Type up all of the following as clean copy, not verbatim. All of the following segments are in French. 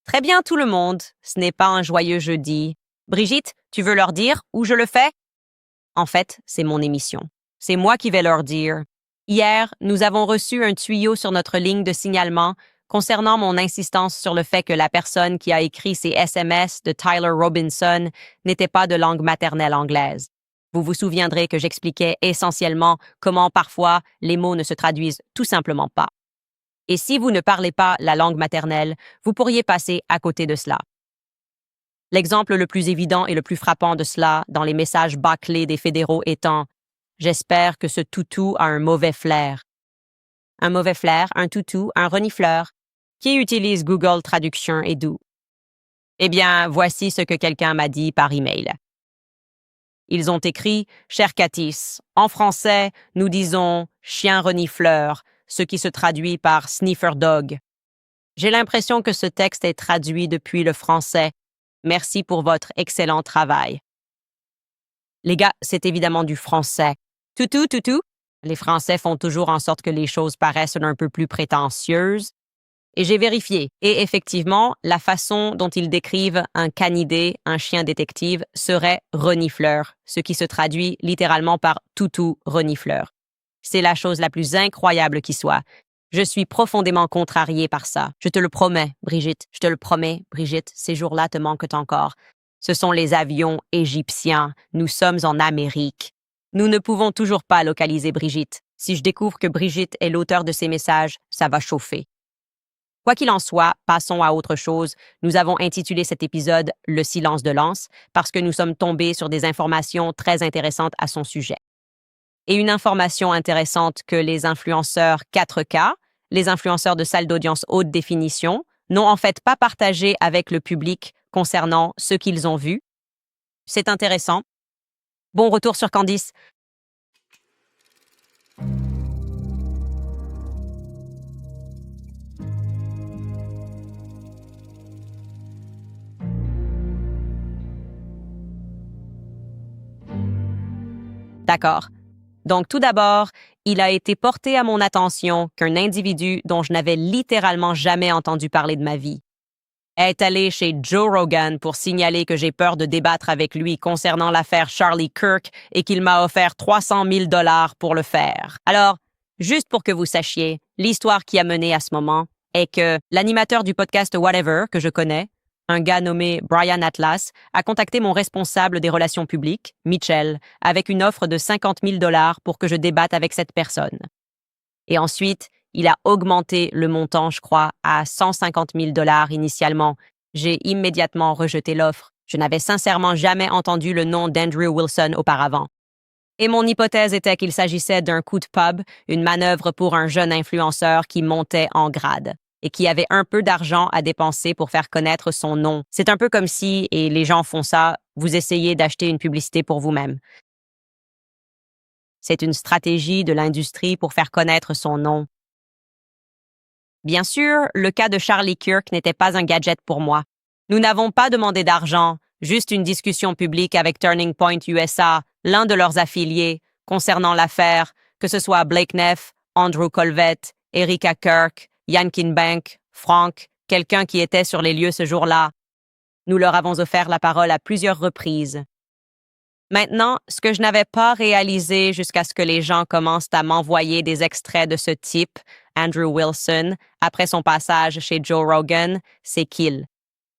Très bien tout le monde, ce n'est pas un joyeux jeudi. Brigitte, tu veux leur dire où je le fais? En fait, c'est mon émission. C'est moi qui vais leur dire. Hier, nous avons reçu un tuyau sur notre ligne de signalement concernant mon insistance sur le fait que la personne qui a écrit ces SMS de Tyler Robinson n'était pas de langue maternelle anglaise. Vous vous souviendrez que j'expliquais essentiellement comment parfois les mots ne se traduisent tout simplement pas. Et si vous ne parlez pas la langue maternelle, vous pourriez passer à côté de cela. L'exemple le plus évident et le plus frappant de cela dans les messages bâclés des fédéraux étant « J'espère que ce toutou a un mauvais flair ». Un mauvais flair, un toutou, un renifleur. Qui utilise Google Traduction et d'où? Eh bien, voici ce que quelqu'un m'a dit par email. Ils ont écrit « Cher Catis, en français, nous disons « chien renifleur », ce qui se traduit par « sniffer dog ». J'ai l'impression que ce texte est traduit depuis le français. Merci pour votre excellent travail. Les gars, c'est évidemment du français. Toutou, toutou. Les Français font toujours en sorte que les choses paraissent un peu plus prétentieuses. Et j'ai vérifié. Et effectivement, la façon dont ils décrivent un canidé, un chien détective, serait renifleur, ce qui se traduit littéralement par toutou renifleur. C'est la chose la plus incroyable qui soit. Je suis profondément contrariée par ça. Je te le promets, Brigitte. Je te le promets, Brigitte. Ces jours-là te manquent encore. Ce sont les avions égyptiens. Nous sommes en Amérique. Nous ne pouvons toujours pas localiser Brigitte. Si je découvre que Brigitte est l'auteur de ces messages, ça va chauffer. Quoi qu'il en soit, passons à autre chose. Nous avons intitulé cet épisode « Le silence de Lance » parce que nous sommes tombés sur des informations très intéressantes à son sujet. Et une information intéressante que les influenceurs 4K, les influenceurs de salles d'audience haute définition, n'ont en fait pas partagé avec le public concernant ce qu'ils ont vu. C'est intéressant. Bon retour sur Candice. D'accord. Donc, tout d'abord, il a été porté à mon attention qu'un individu dont je n'avais littéralement jamais entendu parler de ma vie est allé chez Joe Rogan pour signaler que j'ai peur de débattre avec lui concernant l'affaire Charlie Kirk et qu'il m'a offert 300 000 $ pour le faire. Alors, juste pour que vous sachiez, l'histoire qui a mené à ce moment est que l'animateur du podcast Whatever, que je connais, un gars nommé Brian Atlas, a contacté mon responsable des relations publiques, Mitchell, avec une offre de 50 000 $ pour que je débatte avec cette personne. Et ensuite, il a augmenté le montant, je crois, à 150 000 $ initialement. J'ai immédiatement rejeté l'offre. Je n'avais sincèrement jamais entendu le nom d'Andrew Wilson auparavant. Et mon hypothèse était qu'il s'agissait d'un coup de pub, une manœuvre pour un jeune influenceur qui montait en grade et qui avait un peu d'argent à dépenser pour faire connaître son nom. C'est un peu comme si, et les gens font ça, vous essayez d'acheter une publicité pour vous-même. C'est une stratégie de l'industrie pour faire connaître son nom. Bien sûr, le cas de Charlie Kirk n'était pas un gadget pour moi. Nous n'avons pas demandé d'argent, juste une discussion publique avec Turning Point USA, l'un de leurs affiliés, concernant l'affaire, que ce soit Blake Neff, Andrew Colvett, Erika Kirk, Yankin Bank, Frank, quelqu'un qui était sur les lieux ce jour-là. Nous leur avons offert la parole à plusieurs reprises. Maintenant, ce que je n'avais pas réalisé jusqu'à ce que les gens commencent à m'envoyer des extraits de ce type, Andrew Wilson, après son passage chez Joe Rogan, c'est qu'il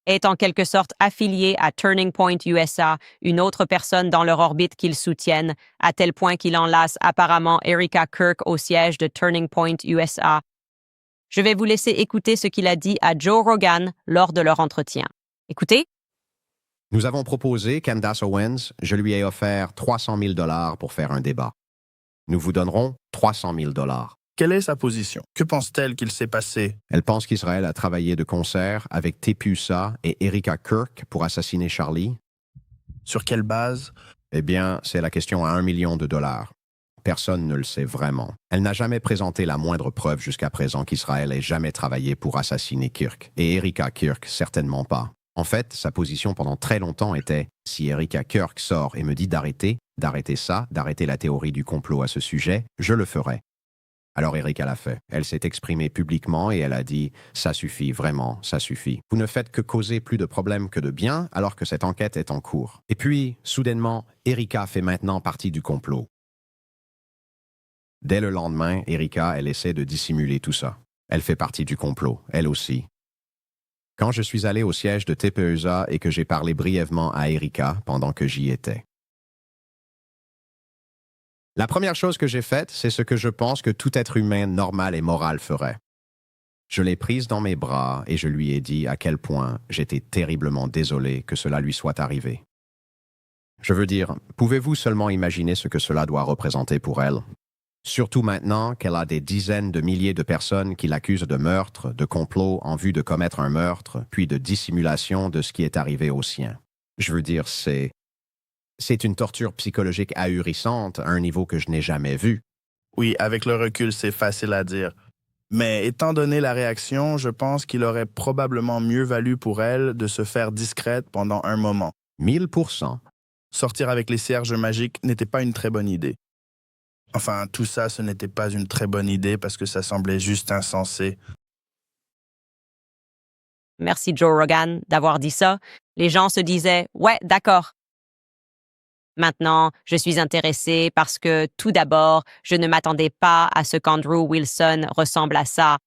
est en quelque sorte affilié à Turning Point USA, une autre personne dans leur orbite qu'ils soutiennent, à tel point qu'il enlace apparemment Erika Kirk au siège de Turning Point USA. Je vais vous laisser écouter ce qu'il a dit à Joe Rogan lors de leur entretien. Écoutez. Nous avons proposé Candace Owens, je lui ai offert 300 000 $ pour faire un débat. Nous vous donnerons 300 000 $. Quelle est sa position? Que pense-t-elle qu'il s'est passé? Elle pense qu'Israël a travaillé de concert avec Tepusa et Erika Kirk pour assassiner Charlie. Sur quelle base? Eh bien, c'est la question à $1 million. Personne ne le sait vraiment. Elle n'a jamais présenté la moindre preuve jusqu'à présent qu'Israël ait jamais travaillé pour assassiner Kirk. Et Erika Kirk, certainement pas. En fait, sa position pendant très longtemps était « si Erika Kirk sort et me dit d'arrêter ça, d'arrêter la théorie du complot à ce sujet, je le ferai ». Alors Erika l'a fait. Elle s'est exprimée publiquement et elle a dit « Ça suffit, vraiment, ça suffit. Vous ne faites que causer plus de problèmes que de bien alors que cette enquête est en cours. » Et puis, soudainement, Erika fait maintenant partie du complot. Dès le lendemain, Erika, elle essaie de dissimuler tout ça. Elle fait partie du complot, elle aussi. Quand je suis allé au siège de TPESA et que j'ai parlé brièvement à Erika pendant que j'y étais. La première chose que j'ai faite, c'est ce que je pense que tout être humain normal et moral ferait. Je l'ai prise dans mes bras et je lui ai dit à quel point j'étais terriblement désolé que cela lui soit arrivé. Je veux dire, pouvez-vous seulement imaginer ce que cela doit représenter pour elle? Surtout maintenant qu'elle a des dizaines de milliers de personnes qui l'accusent de meurtre, de complot en vue de commettre un meurtre, puis de dissimulation de ce qui est arrivé au sien. Je veux dire, c'est une torture psychologique ahurissante à un niveau que je n'ai jamais vu. Oui, avec le recul, c'est facile à dire. Mais étant donné la réaction, je pense qu'il aurait probablement mieux valu pour elle de se faire discrète pendant un moment. 1000%. Sortir avec les cierges magiques n'était pas une très bonne idée. Enfin, tout ça, ce n'était pas une très bonne idée parce que ça semblait juste insensé. Merci Joe Rogan d'avoir dit ça. Les gens se disaient « Ouais, d'accord ». Maintenant, je suis intéressée parce que, tout d'abord, je ne m'attendais pas à ce qu'Andrew Wilson ressemble à ça.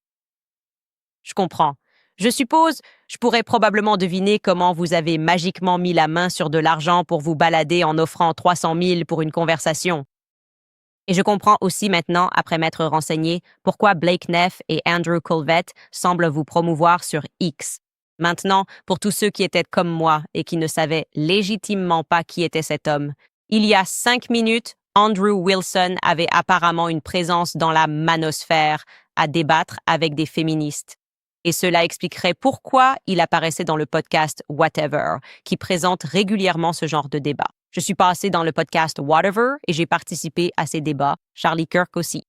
Je comprends. Je suppose, je pourrais probablement deviner comment vous avez magiquement mis la main sur de l'argent pour vous balader en offrant 300 000 pour une conversation. Et je comprends aussi maintenant, après m'être renseigné, pourquoi Blake Neff et Andrew Colvett semblent vous promouvoir sur X. Maintenant, pour tous ceux qui étaient comme moi et qui ne savaient légitimement pas qui était cet homme, il y a 5 minutes, Andrew Wilson avait apparemment une présence dans la manosphère à débattre avec des féministes. Et cela expliquerait pourquoi il apparaissait dans le podcast Whatever, qui présente régulièrement ce genre de débat. Je suis passée dans le podcast Whatever et j'ai participé à ces débats, Charlie Kirk aussi.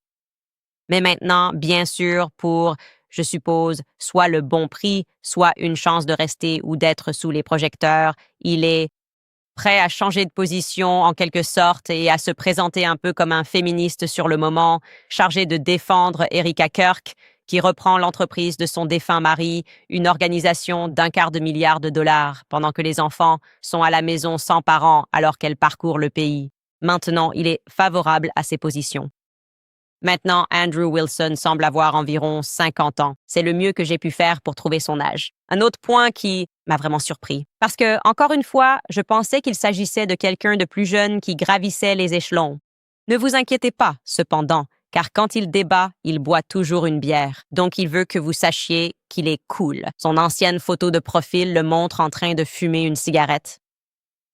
Mais maintenant, bien sûr, pour, je suppose, soit le bon prix, soit une chance de rester ou d'être sous les projecteurs, il est prêt à changer de position en quelque sorte et à se présenter un peu comme un féministe sur le moment, chargé de défendre Erika Kirk, qui reprend l'entreprise de son défunt mari, une organisation d'1/4 milliard de dollars, pendant que les enfants sont à la maison sans parents alors qu'elle parcourt le pays. Maintenant, il est favorable à ces positions. Maintenant, Andrew Wilson semble avoir environ 50 ans. C'est le mieux que j'ai pu faire pour trouver son âge. Un autre point qui m'a vraiment surpris. Parce que, encore une fois, je pensais qu'il s'agissait de quelqu'un de plus jeune qui gravissait les échelons. Ne vous inquiétez pas, cependant, car quand il débat, il boit toujours une bière. Donc il veut que vous sachiez qu'il est cool. Son ancienne photo de profil le montre en train de fumer une cigarette.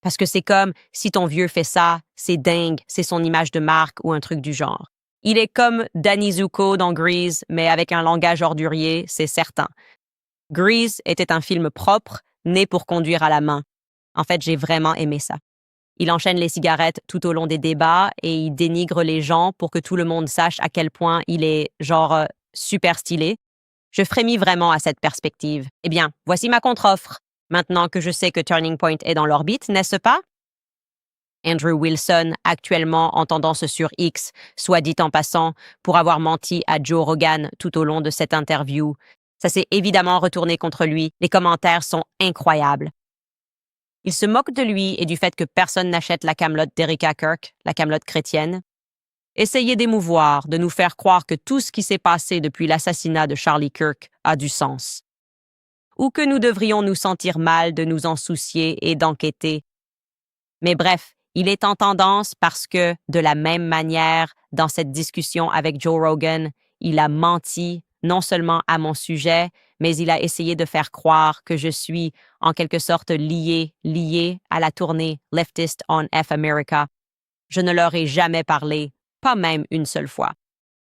Parce que c'est comme, si ton vieux fait ça, c'est dingue, c'est son image de marque ou un truc du genre. Il est comme Danny Zuko dans Grease, mais avec un langage ordurier, c'est certain. Grease était un film propre, né pour conduire à la main. En fait, j'ai vraiment aimé ça. Il enchaîne les cigarettes tout au long des débats et il dénigre les gens pour que tout le monde sache à quel point il est, super stylé. Je frémis vraiment à cette perspective. Eh bien, voici ma contre-offre. Maintenant que je sais que Turning Point est dans l'orbite, n'est-ce pas? Andrew Wilson, actuellement en tendance sur X, soit dit en passant, pour avoir menti à Joe Rogan tout au long de cette interview. Ça s'est évidemment retourné contre lui. Les commentaires sont incroyables. Il se moque de lui et du fait que personne n'achète la camelote d'Erika Kirk, la camelote chrétienne. Essayez d'émouvoir, de nous faire croire que tout ce qui s'est passé depuis l'assassinat de Charlie Kirk a du sens. Ou que nous devrions nous sentir mal de nous en soucier et d'enquêter. Mais bref, il est en tendance parce que, de la même manière, dans cette discussion avec Joe Rogan, il a menti non seulement à mon sujet, mais il a essayé de faire croire que je suis, en quelque sorte, lié à la tournée Leftist on F America. Je ne leur ai jamais parlé, pas même une seule fois.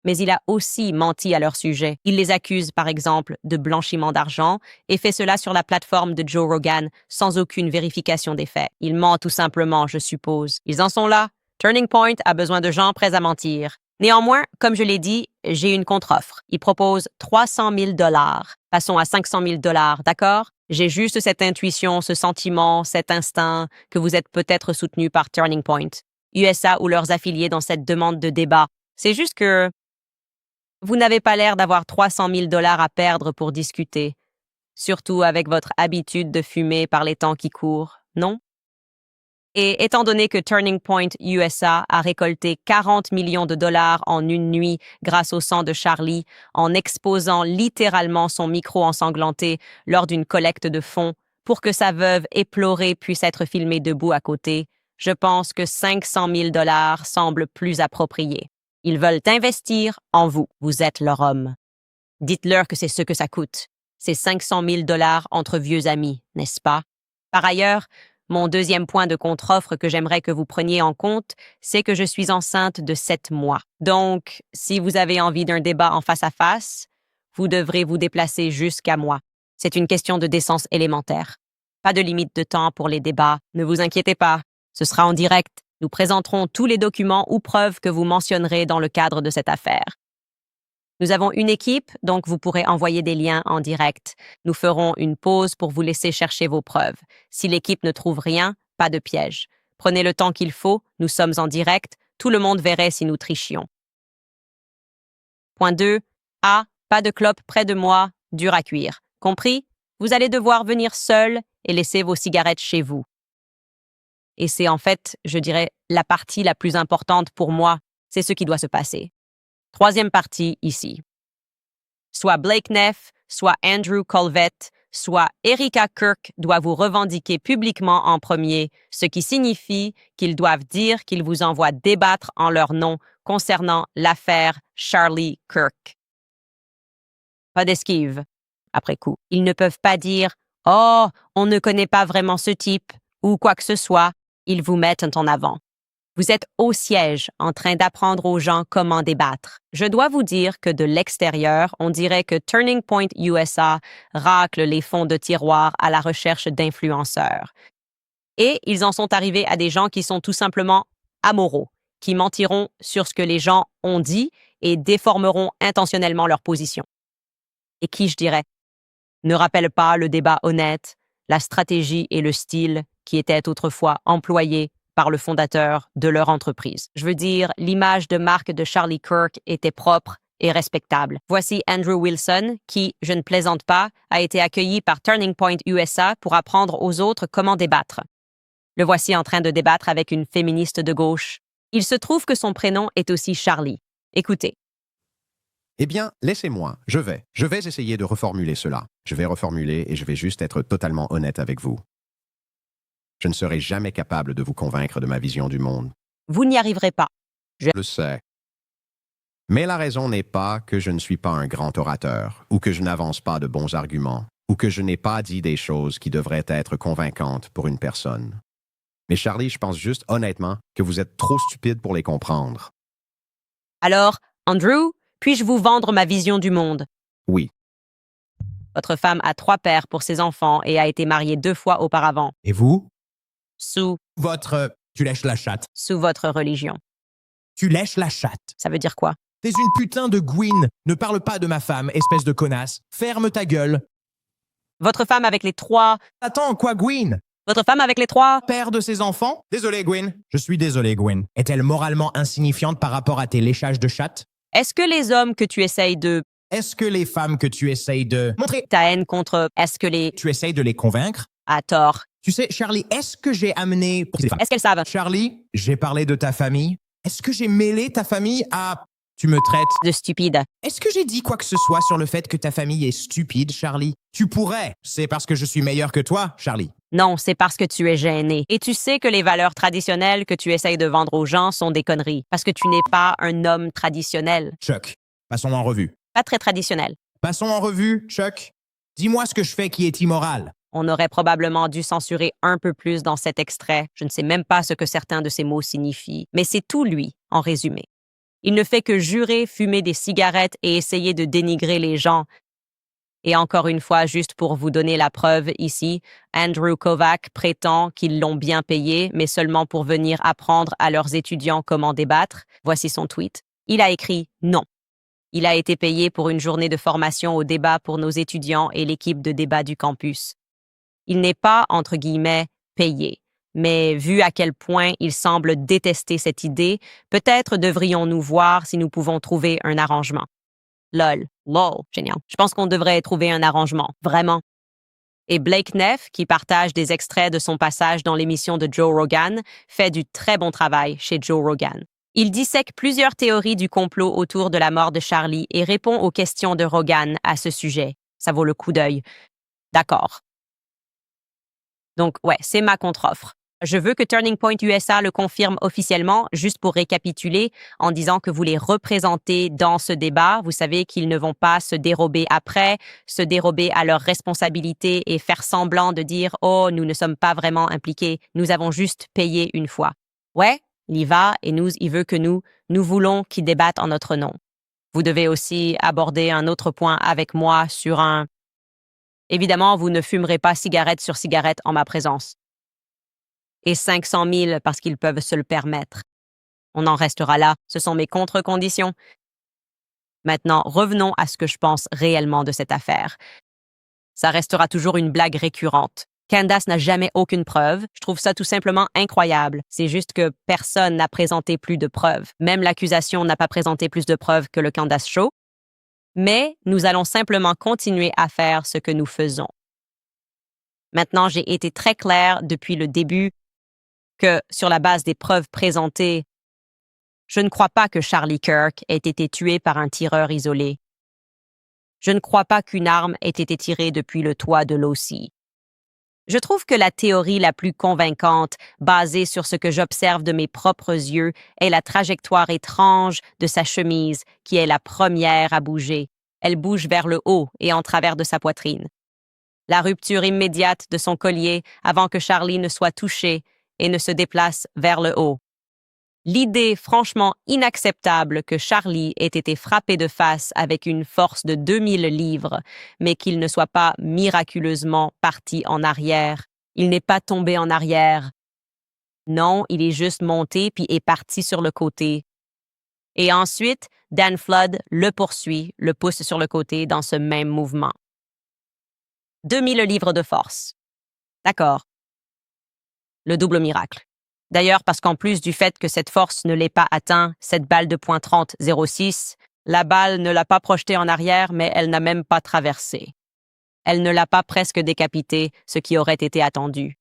Mais il a aussi menti à leur sujet. Il les accuse, par exemple, de blanchiment d'argent et fait cela sur la plateforme de Joe Rogan sans aucune vérification des faits. Il ment tout simplement, je suppose. Ils en sont là. Turning Point a besoin de gens prêts à mentir. Néanmoins, comme je l'ai dit, j'ai une contre-offre. Il propose 300 000 $. Passons à 500 000 $, d'accord? J'ai juste cette intuition, ce sentiment, cet instinct que vous êtes peut-être soutenu par Turning Point, USA ou leurs affiliés dans cette demande de débat. C'est juste que Vous n'avez pas l'air d'avoir 300 000 $ à perdre pour discuter, surtout avec votre habitude de fumer par les temps qui courent, non? Et étant donné que Turning Point USA a récolté 40 millions de dollars en une nuit grâce au sang de Charlie, en exposant littéralement son micro ensanglanté lors d'une collecte de fonds pour que sa veuve éplorée puisse être filmée debout à côté, je pense que 500 000 $ semble plus approprié. Ils veulent investir en vous. Vous êtes leur homme. Dites-leur que c'est ce que ça coûte. C'est 500 000 $ entre vieux amis, n'est-ce pas? Par ailleurs, mon deuxième point de contre-offre que j'aimerais que vous preniez en compte, c'est que je suis enceinte de 7 mois. Donc, si vous avez envie d'un débat en face à face, vous devrez vous déplacer jusqu'à moi. C'est une question de décence élémentaire. Pas de limite de temps pour les débats. Ne vous inquiétez pas. Ce sera en direct. Nous présenterons tous les documents ou preuves que vous mentionnerez dans le cadre de cette affaire. Nous avons une équipe, donc vous pourrez envoyer des liens en direct. Nous ferons une pause pour vous laisser chercher vos preuves. Si l'équipe ne trouve rien, pas de piège. Prenez le temps qu'il faut, nous sommes en direct, tout le monde verrait si nous trichions. Point 2. A. Pas de clope près de moi, dur à cuire. Compris? Vous allez devoir venir seul et laisser vos cigarettes chez vous. Et c'est en fait, je dirais, la partie la plus importante pour moi, c'est ce qui doit se passer. Troisième partie ici. Soit Blake Neff, soit Andrew Colvett, soit Erika Kirk doivent vous revendiquer publiquement en premier, ce qui signifie qu'ils doivent dire qu'ils vous envoient débattre en leur nom concernant l'affaire Charlie Kirk. Pas d'esquive. Après coup, ils ne peuvent pas dire « Oh, on ne connaît pas vraiment ce type » ou quoi que ce soit, ils vous mettent en avant. Vous êtes au siège en train d'apprendre aux gens comment débattre. Je dois vous dire que de l'extérieur, on dirait que Turning Point USA racle les fonds de tiroir à la recherche d'influenceurs. Et ils en sont arrivés à des gens qui sont tout simplement amoraux, qui mentiront sur ce que les gens ont dit et déformeront intentionnellement leur position. Et qui, je dirais, ne rappellent pas le débat honnête, la stratégie et le style qui étaient autrefois employés par le fondateur de leur entreprise. Je veux dire, l'image de marque de Charlie Kirk était propre et respectable. Voici Andrew Wilson, qui, je ne plaisante pas, a été accueilli par Turning Point USA pour apprendre aux autres comment débattre. Le voici en train de débattre avec une féministe de gauche. Il se trouve que son prénom est aussi Charlie. Écoutez. Eh bien, laissez-moi, je vais essayer de reformuler cela. Je vais reformuler et je vais juste être totalement honnête avec vous. Je ne serai jamais capable de vous convaincre de ma vision du monde. Vous n'y arriverez pas. Je le sais. Mais la raison n'est pas que je ne suis pas un grand orateur, ou que je n'avance pas de bons arguments, ou que je n'ai pas dit des choses qui devraient être convaincantes pour une personne. Mais Charlie, je pense juste honnêtement que vous êtes trop stupide pour les comprendre. Alors, Andrew, puis-je vous vendre ma vision du monde? Oui. Votre femme a 3 pères pour ses enfants et a été mariée 2 fois auparavant. Et vous? Sous Tu lèches la chatte. votre religion. Tu lèches la chatte. Ça veut dire quoi? T'es une putain de Gwyn. Ne parle pas de ma femme, espèce de connasse. Ferme ta gueule. Votre femme avec les 3... Attends, quoi, Gwyn? Votre femme avec les 3... Père de ses enfants? Désolé, Gwyn. Je suis désolé, Gwyn. Est-elle moralement insignifiante par rapport à tes léchages de chatte? Est-ce que les hommes que tu essayes de... Est-ce que les femmes que tu essayes de... montrer... ta haine contre... Est-ce que les... Tu essayes de les convaincre? à tort? Tu sais, Charlie, est-ce que j'ai amené... Est-ce qu'elles savent? Charlie, j'ai parlé de ta famille. Est-ce que j'ai mêlé ta famille à... Tu me traites... De stupide. Est-ce que j'ai dit quoi que ce soit sur le fait que ta famille est stupide, Charlie? Tu pourrais. C'est parce que je suis meilleur que toi, Charlie. Non, c'est parce que tu es gêné. Et tu sais que les valeurs traditionnelles que tu essayes de vendre aux gens sont des conneries. Parce que tu n'es pas un homme traditionnel. Chuck, passons en revue. Pas très traditionnel. Passons en revue, Chuck. Dis-moi ce que je fais qui est immoral. On aurait probablement dû censurer un peu plus dans cet extrait. Je ne sais même pas ce que certains de ces mots signifient. Mais c'est tout lui, en résumé. Il ne fait que jurer, fumer des cigarettes et essayer de dénigrer les gens. Et encore une fois, juste pour vous donner la preuve ici, Andrew Kovac prétend qu'ils l'ont bien payé, mais seulement pour venir apprendre à leurs étudiants comment débattre. Voici son tweet. Il a écrit « Non ». Il a été payé pour une journée de formation au débat pour nos étudiants et l'équipe de débat du campus. Il n'est pas, entre guillemets, payé. Mais vu à quel point il semble détester cette idée, peut-être devrions-nous voir si nous pouvons trouver un arrangement. Lol. Lol. Génial. Je pense qu'on devrait trouver un arrangement. Vraiment. Et Blake Neff, qui partage des extraits de son passage dans l'émission de Joe Rogan, fait du très bon travail chez Joe Rogan. Il dissèque plusieurs théories du complot autour de la mort de Charlie et répond aux questions de Rogan à ce sujet. Ça vaut le coup d'œil. D'accord. Donc, ouais, c'est ma contre-offre. Je veux que Turning Point USA le confirme officiellement, juste pour récapituler, en disant que vous les représentez dans ce débat. Vous savez qu'ils ne vont pas se dérober après, se dérober à leurs responsabilités et faire semblant de dire « Oh, nous ne sommes pas vraiment impliqués, nous avons juste payé une fois. » Ouais, il y va et il veut que nous voulons qu'ils débattent en notre nom. Vous devez aussi aborder un autre point avec moi sur un... Évidemment, vous ne fumerez pas cigarette sur cigarette en ma présence. Et 500 000 parce qu'ils peuvent se le permettre. On en restera là, ce sont mes contre-conditions. Maintenant, revenons à ce que je pense réellement de cette affaire. Ça restera toujours une blague récurrente. Candace n'a jamais aucune preuve. Je trouve ça tout simplement incroyable. C'est juste que personne n'a présenté plus de preuves. Même l'accusation n'a pas présenté plus de preuves que le Candace Show. Mais nous allons simplement continuer à faire ce que nous faisons. Maintenant, j'ai été très claire depuis le début que, sur la base des preuves présentées, je ne crois pas que Charlie Kirk ait été tué par un tireur isolé. Je ne crois pas qu'une arme ait été tirée depuis le toit de l'OC. Je trouve que la théorie la plus convaincante, basée sur ce que j'observe de mes propres yeux, est la trajectoire étrange de sa chemise, qui est la première à bouger. Elle bouge vers le haut et en travers de sa poitrine. La rupture immédiate de son collier avant que Charlie ne soit touché et ne se déplace vers le haut. L'idée franchement inacceptable que Charlie ait été frappé de face avec une force de 2000 livres, mais qu'il ne soit pas miraculeusement parti en arrière. Il n'est pas tombé en arrière. Non, il est juste monté puis est parti sur le côté. Et ensuite, Dan Flood le poursuit, le pousse sur le côté dans ce même mouvement. 2000 livres de force. D'accord. Le double miracle. D'ailleurs, parce qu'en plus du fait que cette force ne l'ait pas atteint, cette balle de .30 06, la balle ne l'a pas projetée en arrière, mais elle n'a même pas traversé. Elle ne l'a pas presque décapité, ce qui aurait été attendu.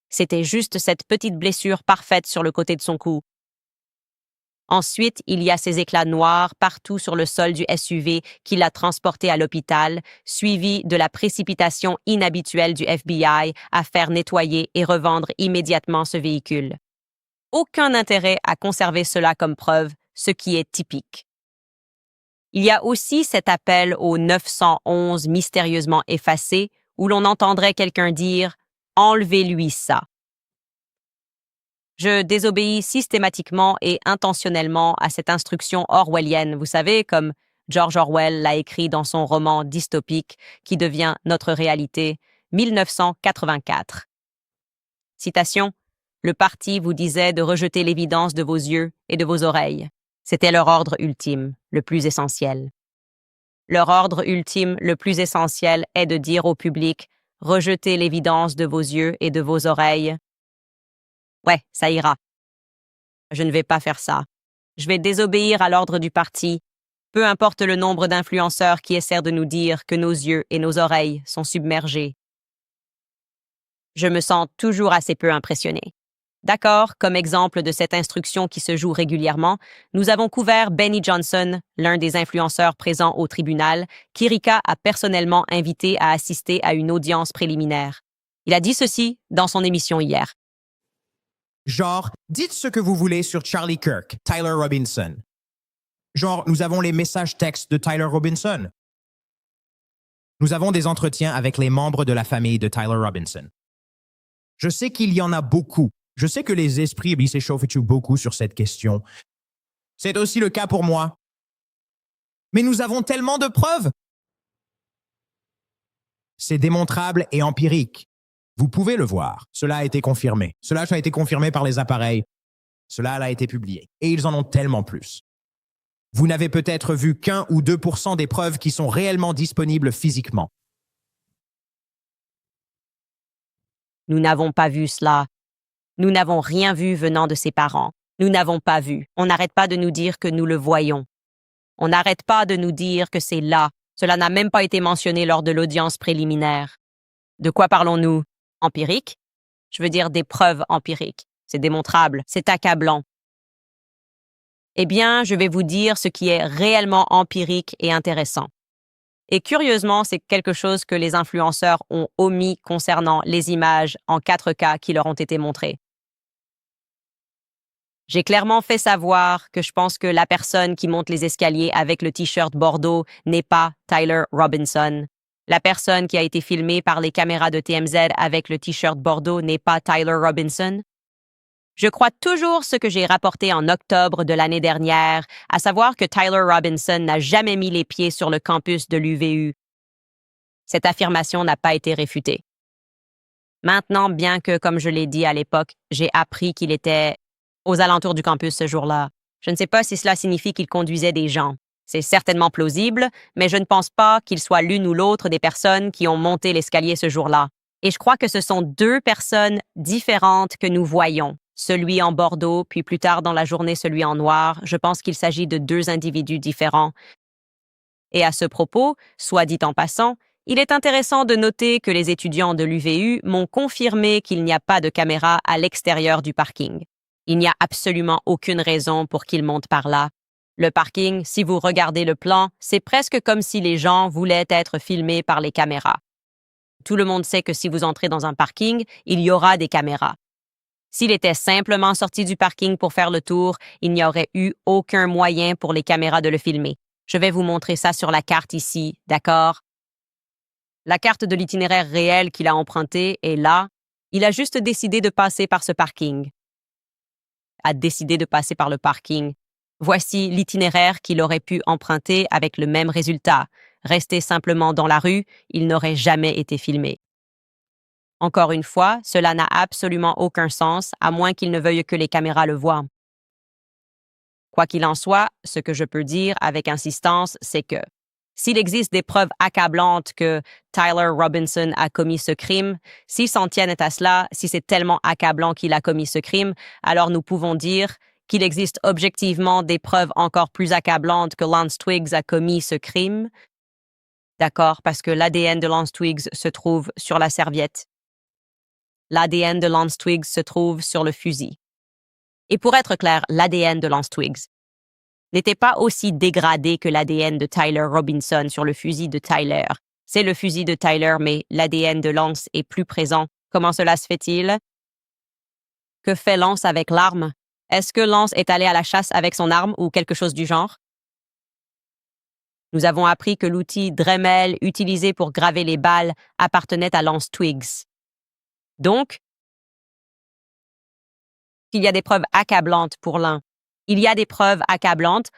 C'était juste cette petite blessure parfaite sur le côté de son cou. Ensuite, il y a ces éclats noirs partout sur le sol du SUV qui l'a transporté à l'hôpital, suivi de la précipitation inhabituelle du FBI à faire nettoyer et revendre immédiatement ce véhicule. Aucun intérêt à conserver cela comme preuve, ce qui est typique. Il y a aussi cet appel au 911 mystérieusement effacé où l'on entendrait quelqu'un dire « Enlevez-lui ça ». Je désobéis systématiquement et intentionnellement à cette instruction orwellienne, vous savez, comme George Orwell l'a écrit dans son roman dystopique qui devient notre réalité, 1984. Citation. Le parti vous disait de rejeter l'évidence de vos yeux et de vos oreilles. C'était leur ordre ultime, le plus essentiel. Leur ordre ultime, le plus essentiel, est de dire au public « Rejetez l'évidence de vos yeux et de vos oreilles. » Ouais, ça ira. Je ne vais pas faire ça. Je vais désobéir à l'ordre du parti, peu importe le nombre d'influenceurs qui essaient de nous dire que nos yeux et nos oreilles sont submergés. Je me sens toujours assez peu impressionné. D'accord, comme exemple de cette instruction qui se joue régulièrement, nous avons couvert Benny Johnson, l'un des influenceurs présents au tribunal, qu'Erika a personnellement invité à assister à une audience préliminaire. Il a dit ceci dans son émission hier. Genre, dites ce que vous voulez sur Charlie Kirk, Tyler Robinson. Genre, nous avons les messages textes de Tyler Robinson. Nous avons des entretiens avec les membres de la famille de Tyler Robinson. Je sais qu'il y en a beaucoup. Je sais que les esprits s'échauffent beaucoup sur cette question. C'est aussi le cas pour moi. Mais nous avons tellement de preuves. C'est démontrable et empirique. Vous pouvez le voir. Cela a été confirmé. Cela a été confirmé par les appareils. Cela a été publié. Et ils en ont tellement plus. Vous n'avez peut-être vu qu'1 ou 2% des preuves qui sont réellement disponibles physiquement. Nous n'avons pas vu cela. Nous n'avons rien vu venant de ses parents. Nous n'avons pas vu. On n'arrête pas de nous dire que nous le voyons. On n'arrête pas de nous dire que c'est là. Cela n'a même pas été mentionné lors de l'audience préliminaire. De quoi parlons-nous? Empirique? Je veux dire des preuves empiriques. C'est démontrable, c'est accablant. Eh bien, je vais vous dire ce qui est réellement empirique et intéressant. Et curieusement, c'est quelque chose que les influenceurs ont omis concernant les images en 4K qui leur ont été montrées. J'ai clairement fait savoir que je pense que la personne qui monte les escaliers avec le t-shirt bordeaux n'est pas Tyler Robinson. La personne qui a été filmée par les caméras de TMZ avec le t-shirt bordeaux n'est pas Tyler Robinson. Je crois toujours ce que j'ai rapporté en octobre de l'année dernière, à savoir que Tyler Robinson n'a jamais mis les pieds sur le campus de l'UVU. Cette affirmation n'a pas été réfutée. Maintenant, bien que, comme je l'ai dit à l'époque, j'ai appris qu'il était aux alentours du campus ce jour-là, je ne sais pas si cela signifie qu'il conduisait des gens. C'est certainement plausible, mais je ne pense pas qu'il soit l'une ou l'autre des personnes qui ont monté l'escalier ce jour-là. Et je crois que ce sont deux personnes différentes que nous voyons. Celui en bordeaux, puis plus tard dans la journée celui en noir. Je pense qu'il s'agit de deux individus différents. Et à ce propos, soit dit en passant, il est intéressant de noter que les étudiants de l'UVU m'ont confirmé qu'il n'y a pas de caméra à l'extérieur du parking. Il n'y a absolument aucune raison pour qu'ils montent par là. Le parking, si vous regardez le plan, c'est presque comme si les gens voulaient être filmés par les caméras. Tout le monde sait que si vous entrez dans un parking, il y aura des caméras. S'il était simplement sorti du parking pour faire le tour, il n'y aurait eu aucun moyen pour les caméras de le filmer. Je vais vous montrer ça sur la carte ici, d'accord? La carte de l'itinéraire réel qu'il a emprunté est là. Il a juste décidé de passer par ce parking. A décidé de passer par le parking. Voici l'itinéraire qu'il aurait pu emprunter avec le même résultat. Rester simplement dans la rue, il n'aurait jamais été filmé. Encore une fois, cela n'a absolument aucun sens, à moins qu'il ne veuille que les caméras le voient. Quoi qu'il en soit, ce que je peux dire avec insistance, c'est que s'il existe des preuves accablantes que Tyler Robinson a commis ce crime, s'ils s'en tiennent à cela, si c'est tellement accablant qu'il a commis ce crime, alors nous pouvons dire qu'il existe objectivement des preuves encore plus accablantes que Lance Twiggs a commis ce crime. D'accord, parce que l'ADN de Lance Twiggs se trouve sur la serviette. L'ADN de Lance Twiggs se trouve sur le fusil. Et pour être clair, l'ADN de Lance Twiggs n'était pas aussi dégradé que l'ADN de Tyler Robinson sur le fusil de Tyler. C'est le fusil de Tyler, mais l'ADN de Lance est plus présent. Comment cela se fait-il? Que fait Lance avec l'arme? Est-ce que Lance est allé à la chasse avec son arme ou quelque chose du genre? Nous avons appris que l'outil Dremel utilisé pour graver les balles appartenait à Lance Twiggs. Donc, il y a des preuves accablantes pour l'un. Il y a des preuves accablantes,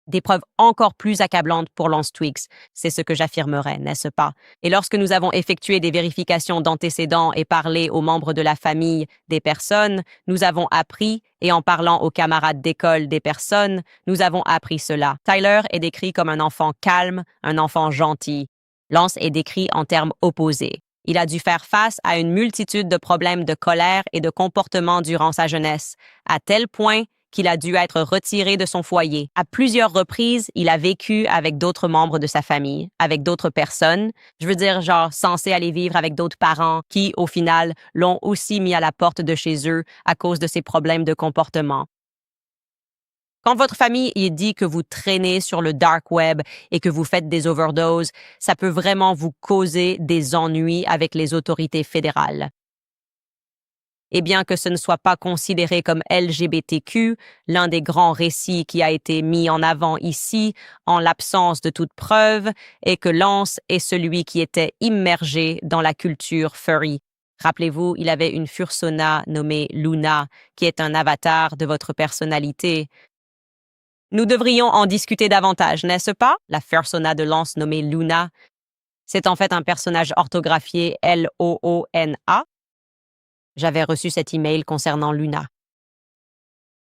des preuves encore plus accablantes pour Lance Twiggs. C'est ce que j'affirmerais, n'est-ce pas? Et lorsque nous avons effectué des vérifications d'antécédents et parlé aux membres de la famille des personnes, nous avons appris, et en parlant aux camarades d'école des personnes, nous avons appris cela. Tyler est décrit comme un enfant calme, un enfant gentil. Lance est décrit en termes opposés. Il a dû faire face à une multitude de problèmes de colère et de comportement durant sa jeunesse, à tel point qu'il a dû être retiré de son foyer. À plusieurs reprises, il a vécu avec d'autres membres de sa famille, avec d'autres personnes, je veux dire genre censé aller vivre avec d'autres parents qui, au final, l'ont aussi mis à la porte de chez eux à cause de ses problèmes de comportement. Quand votre famille dit que vous traînez sur le dark web et que vous faites des overdoses, ça peut vraiment vous causer des ennuis avec les autorités fédérales. Et bien que ce ne soit pas considéré comme LGBTQ, l'un des grands récits qui a été mis en avant ici, en l'absence de toute preuve, est que Lance est celui qui était immergé dans la culture furry. Rappelez-vous, il avait une fursona nommée Luna, qui est un avatar de votre personnalité. Nous devrions en discuter davantage, n'est-ce pas? La fursona de Lance nommée Luna, c'est en fait un personnage orthographié L-O-O-N-A. J'avais reçu cet email concernant Luna.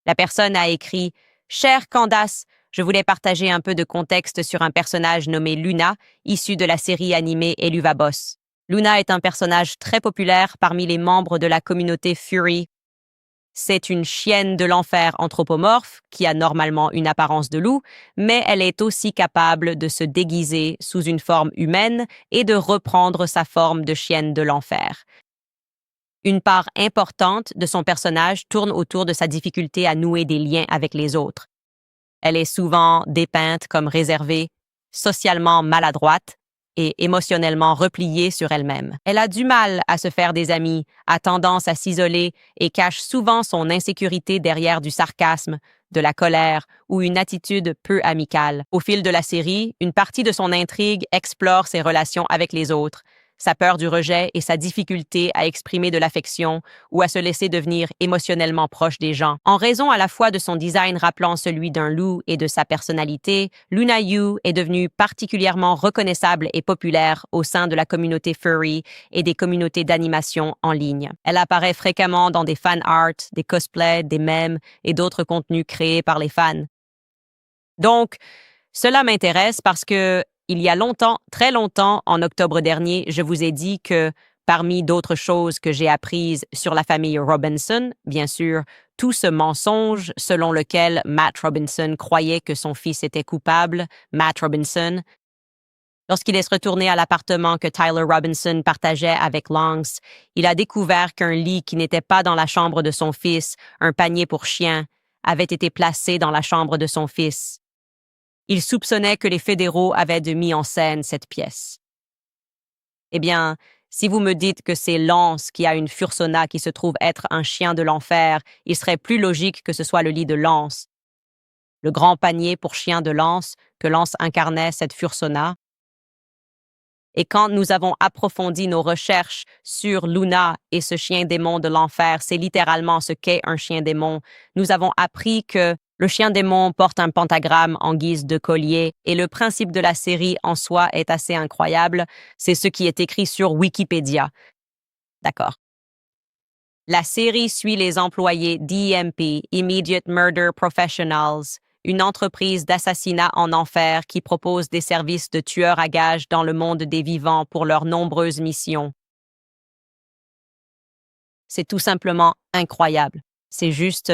La personne a écrit « Cher Candace, je voulais partager un peu de contexte sur un personnage nommé Luna, issu de la série animée Eluvabos. Luna est un personnage très populaire parmi les membres de la communauté Furry. C'est une chienne de l'enfer anthropomorphe qui a normalement une apparence de loup, mais elle est aussi capable de se déguiser sous une forme humaine et de reprendre sa forme de chienne de l'enfer. Une part importante de son personnage tourne autour de sa difficulté à nouer des liens avec les autres. Elle est souvent dépeinte comme réservée, socialement maladroite et émotionnellement repliée sur elle-même. Elle a du mal à se faire des amis, a tendance à s'isoler et cache souvent son insécurité derrière du sarcasme, de la colère ou une attitude peu amicale. Au fil de la série, une partie de son intrigue explore ses relations avec les autres, sa peur du rejet et sa difficulté à exprimer de l'affection ou à se laisser devenir émotionnellement proche des gens. En raison à la fois de son design rappelant celui d'un loup et de sa personnalité, Luna Yu est devenue particulièrement reconnaissable et populaire au sein de la communauté furry et des communautés d'animation en ligne. Elle apparaît fréquemment dans des fan art, des cosplays, des mèmes et d'autres contenus créés par les fans. Donc, cela m'intéresse parce que il y a longtemps, très longtemps, en octobre dernier, je vous ai dit que, parmi d'autres choses que j'ai apprises sur la famille Robinson, bien sûr, tout ce mensonge selon lequel Matt Robinson croyait que son fils était coupable, Matt Robinson, lorsqu'il est retourné à l'appartement que Tyler Robinson partageait avec Lance, il a découvert qu'un lit qui n'était pas dans la chambre de son fils, un panier pour chien, avait été placé dans la chambre de son fils. Il soupçonnait que les fédéraux avaient mis en scène cette pièce. Eh bien, si vous me dites que c'est Lance qui a une fursona qui se trouve être un chien de l'enfer, il serait plus logique que ce soit le lit de Lance. Le grand panier pour chien de Lance, que Lance incarnait cette fursona. Et quand nous avons approfondi nos recherches sur Luna et ce chien démon de l'enfer, c'est littéralement ce qu'est un chien démon, nous avons appris que le chien démon porte un pentagramme en guise de collier et le principe de la série en soi est assez incroyable. C'est ce qui est écrit sur Wikipédia. D'accord. La série suit les employés d'IMP, Immediate Murder Professionals, une entreprise d'assassinat en enfer qui propose des services de tueurs à gages dans le monde des vivants pour leurs nombreuses missions. C'est tout simplement incroyable. C'est juste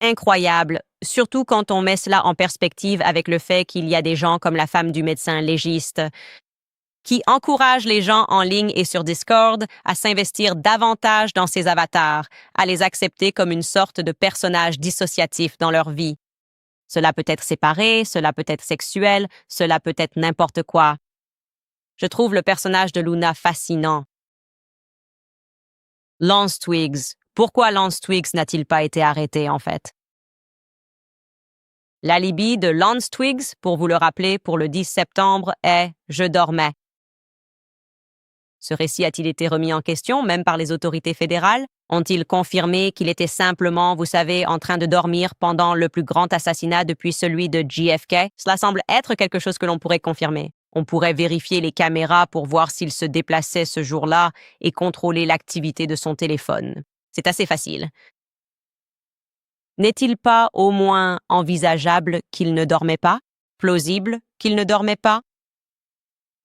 incroyable, surtout quand on met cela en perspective avec le fait qu'il y a des gens comme la femme du médecin légiste qui encouragent les gens en ligne et sur Discord à s'investir davantage dans ces avatars, à les accepter comme une sorte de personnage dissociatif dans leur vie. Cela peut être séparé, cela peut être sexuel, cela peut être n'importe quoi. Je trouve le personnage de Luna fascinant. Lance Twigs. Pourquoi Lance Twigs n'a-t-il pas été arrêté, en fait? L'alibi de Lance Twigs, pour vous le rappeler, pour le 10 septembre, est « Je dormais ». Ce récit a-t-il été remis en question, même par les autorités fédérales? Ont-ils confirmé qu'il était simplement, vous savez, en train de dormir pendant le plus grand assassinat depuis celui de JFK? Cela semble être quelque chose que l'on pourrait confirmer. On pourrait vérifier les caméras pour voir s'il se déplaçait ce jour-là et contrôler l'activité de son téléphone. C'est assez facile. N'est-il pas au moins envisageable qu'il ne dormait pas? Plausible qu'il ne dormait pas?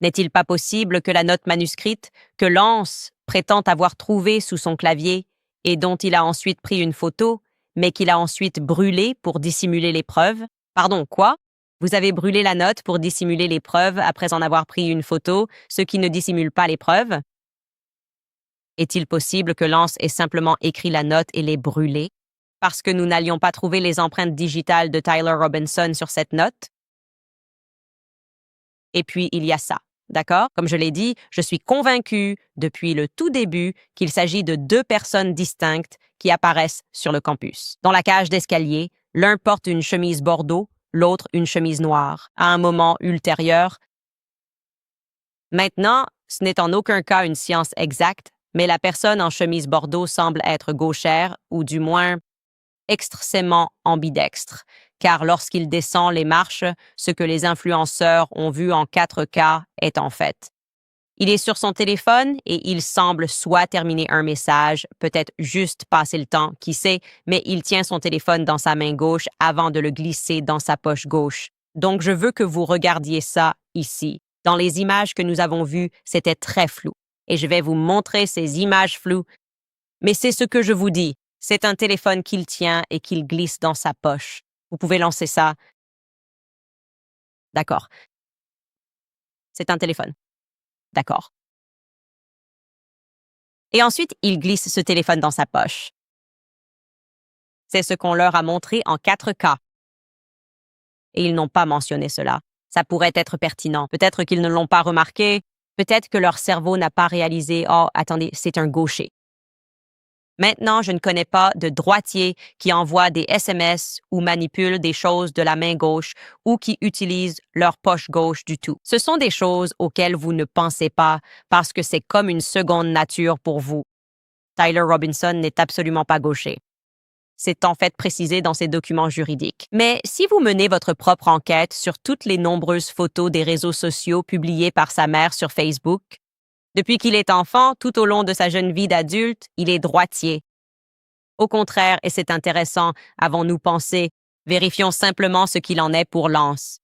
N'est-il pas possible que la note manuscrite que Lance prétend avoir trouvée sous son clavier et dont il a ensuite pris une photo, mais qu'il a ensuite brûlée pour dissimuler les preuves? Pardon, quoi? Vous avez brûlé la note pour dissimuler les preuves après en avoir pris une photo, ce qui ne dissimule pas les preuves? Est-il possible que Lance ait simplement écrit la note et l'ait brûlée parce que nous n'allions pas trouver les empreintes digitales de Tyler Robinson sur cette note? Et puis, il y a ça, d'accord? Comme je l'ai dit, je suis convaincue depuis le tout début qu'il s'agit de deux personnes distinctes qui apparaissent sur le campus. Dans la cage d'escalier, l'un porte une chemise bordeaux, l'autre une chemise noire. À un moment ultérieur, maintenant, ce n'est en aucun cas une science exacte, mais la personne en chemise bordeaux semble être gauchère, ou du moins extrêmement ambidextre, car lorsqu'il descend les marches, ce que les influenceurs ont vu en 4K est en fait. Il est sur son téléphone et il semble soit terminer un message, peut-être juste passer le temps, qui sait, mais il tient son téléphone dans sa main gauche avant de le glisser dans sa poche gauche. Donc je veux que vous regardiez ça ici. Dans les images que nous avons vues, c'était très flou. Et je vais vous montrer ces images floues. Mais c'est ce que je vous dis. C'est un téléphone qu'il tient et qu'il glisse dans sa poche. Vous pouvez lancer ça. D'accord. C'est un téléphone. D'accord. Et ensuite, il glisse ce téléphone dans sa poche. C'est ce qu'on leur a montré en 4K. Et ils n'ont pas mentionné cela. Ça pourrait être pertinent. Peut-être qu'ils ne l'ont pas remarqué. Peut-être que leur cerveau n'a pas réalisé « Oh, attendez, c'est un gaucher ». Maintenant, je ne connais pas de droitier qui envoie des SMS ou manipule des choses de la main gauche ou qui utilise leur poche gauche du tout. Ce sont des choses auxquelles vous ne pensez pas parce que c'est comme une seconde nature pour vous. Tyler Robinson n'est absolument pas gaucher. C'est en fait précisé dans ses documents juridiques. Mais si vous menez votre propre enquête sur toutes les nombreuses photos des réseaux sociaux publiées par sa mère sur Facebook, depuis qu'il est enfant, tout au long de sa jeune vie d'adulte, il est droitier. Au contraire, et c'est intéressant, avons-nous pensé, vérifions simplement ce qu'il en est pour Lance.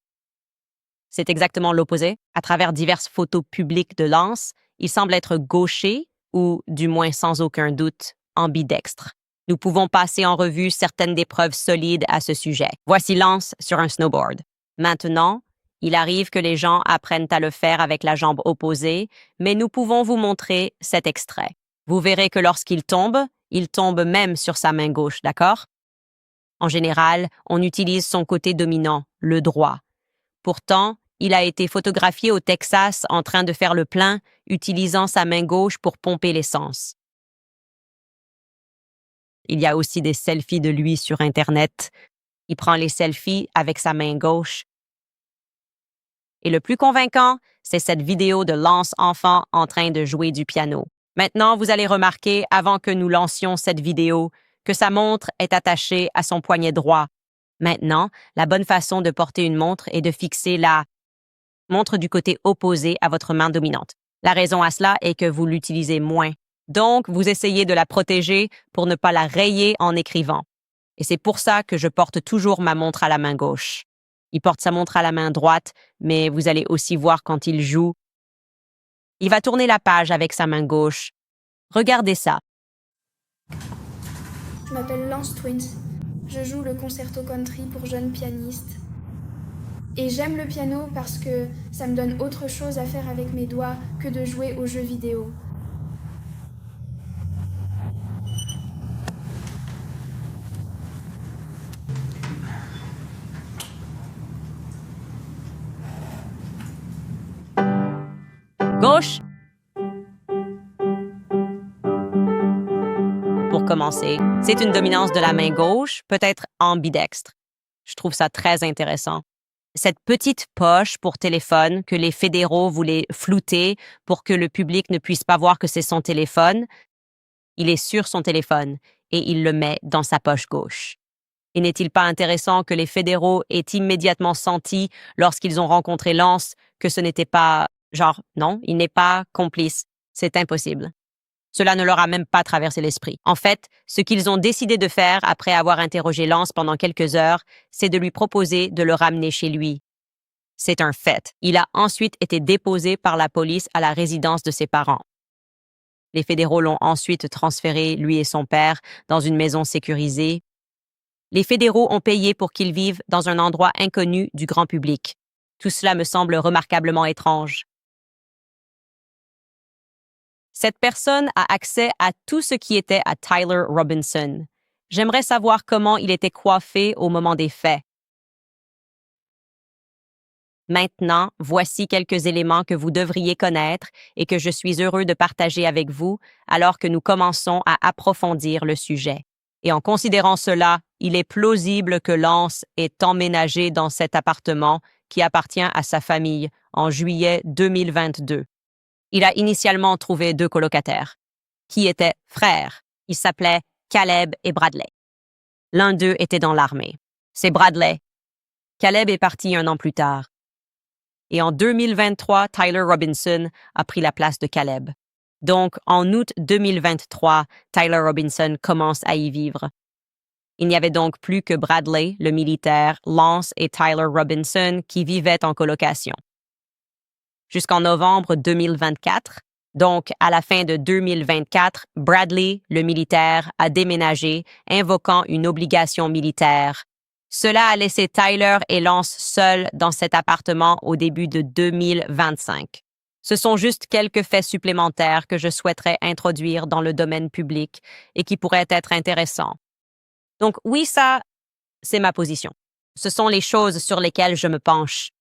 C'est exactement l'opposé. À travers diverses photos publiques de Lance, il semble être gaucher ou, du moins sans aucun doute, ambidextre. Nous pouvons passer en revue certaines des preuves solides à ce sujet. Voici Lance sur un snowboard. Maintenant, il arrive que les gens apprennent à le faire avec la jambe opposée, mais nous pouvons vous montrer cet extrait. Vous verrez que lorsqu'il tombe même sur sa main gauche, d'accord? En général, on utilise son côté dominant, le droit. Pourtant, il a été photographié au Texas en train de faire le plein, utilisant sa main gauche pour pomper l'essence. Il y a aussi des selfies de lui sur Internet. Il prend les selfies avec sa main gauche. Et le plus convaincant, c'est cette vidéo de Lance enfant en train de jouer du piano. Maintenant, vous allez remarquer, avant que nous lancions cette vidéo, que sa montre est attachée à son poignet droit. Maintenant, la bonne façon de porter une montre est de fixer la montre du côté opposé à votre main dominante. La raison à cela est que vous l'utilisez moins. Donc, vous essayez de la protéger pour ne pas la rayer en écrivant. Et c'est pour ça que je porte toujours ma montre à la main gauche. Il porte sa montre à la main droite, mais vous allez aussi voir quand il joue. Il va tourner la page avec sa main gauche. Regardez ça. Je m'appelle Lance Twins. Je joue le concerto country pour jeunes pianistes. Et j'aime le piano parce que ça me donne autre chose à faire avec mes doigts que de jouer aux jeux vidéo. Gauche. Pour commencer, c'est une dominance de la main gauche, peut-être ambidextre. Je trouve ça très intéressant. Cette petite poche pour téléphone que les fédéraux voulaient flouter pour que le public ne puisse pas voir que c'est son téléphone, il est sur son téléphone et il le met dans sa poche gauche. Et n'est-il pas intéressant que les fédéraux aient immédiatement senti, lorsqu'ils ont rencontré Lance, que ce n'était pas non, il n'est pas complice. C'est impossible. Cela ne leur a même pas traversé l'esprit. En fait, ce qu'ils ont décidé de faire après avoir interrogé Lance pendant quelques heures, c'est de lui proposer de le ramener chez lui. C'est un fait. Il a ensuite été déposé par la police à la résidence de ses parents. Les fédéraux l'ont ensuite transféré, lui et son père, dans une maison sécurisée. Les fédéraux ont payé pour qu'il vive dans un endroit inconnu du grand public. Tout cela me semble remarquablement étrange. Cette personne a accès à tout ce qui était à Tyler Robinson. J'aimerais savoir comment il était coiffé au moment des faits. Maintenant, voici quelques éléments que vous devriez connaître et que je suis heureux de partager avec vous alors que nous commençons à approfondir le sujet. Et en considérant cela, il est plausible que Lance ait emménagé dans cet appartement qui appartient à sa famille en juillet 2022. Il a initialement trouvé 2 colocataires, qui étaient frères. Ils s'appelaient Caleb et Bradley. L'un d'eux était dans l'armée. C'est Bradley. Caleb est parti 1 an plus tard. Et en 2023, Tyler Robinson a pris la place de Caleb. Donc, en août 2023, Tyler Robinson commence à y vivre. Il n'y avait donc plus que Bradley, le militaire, Lance et Tyler Robinson qui vivaient en colocation. Jusqu'en novembre 2024, Donc, à la fin de 2024, Bradley, le militaire, a déménagé, invoquant une obligation militaire. Cela a laissé Tyler et Lance seuls dans cet appartement au début de 2025. Ce sont juste quelques faits supplémentaires que je souhaiterais introduire dans le domaine public et qui pourraient être intéressants. Donc oui, ça, c'est ma position. Ce sont les choses sur lesquelles je me penche.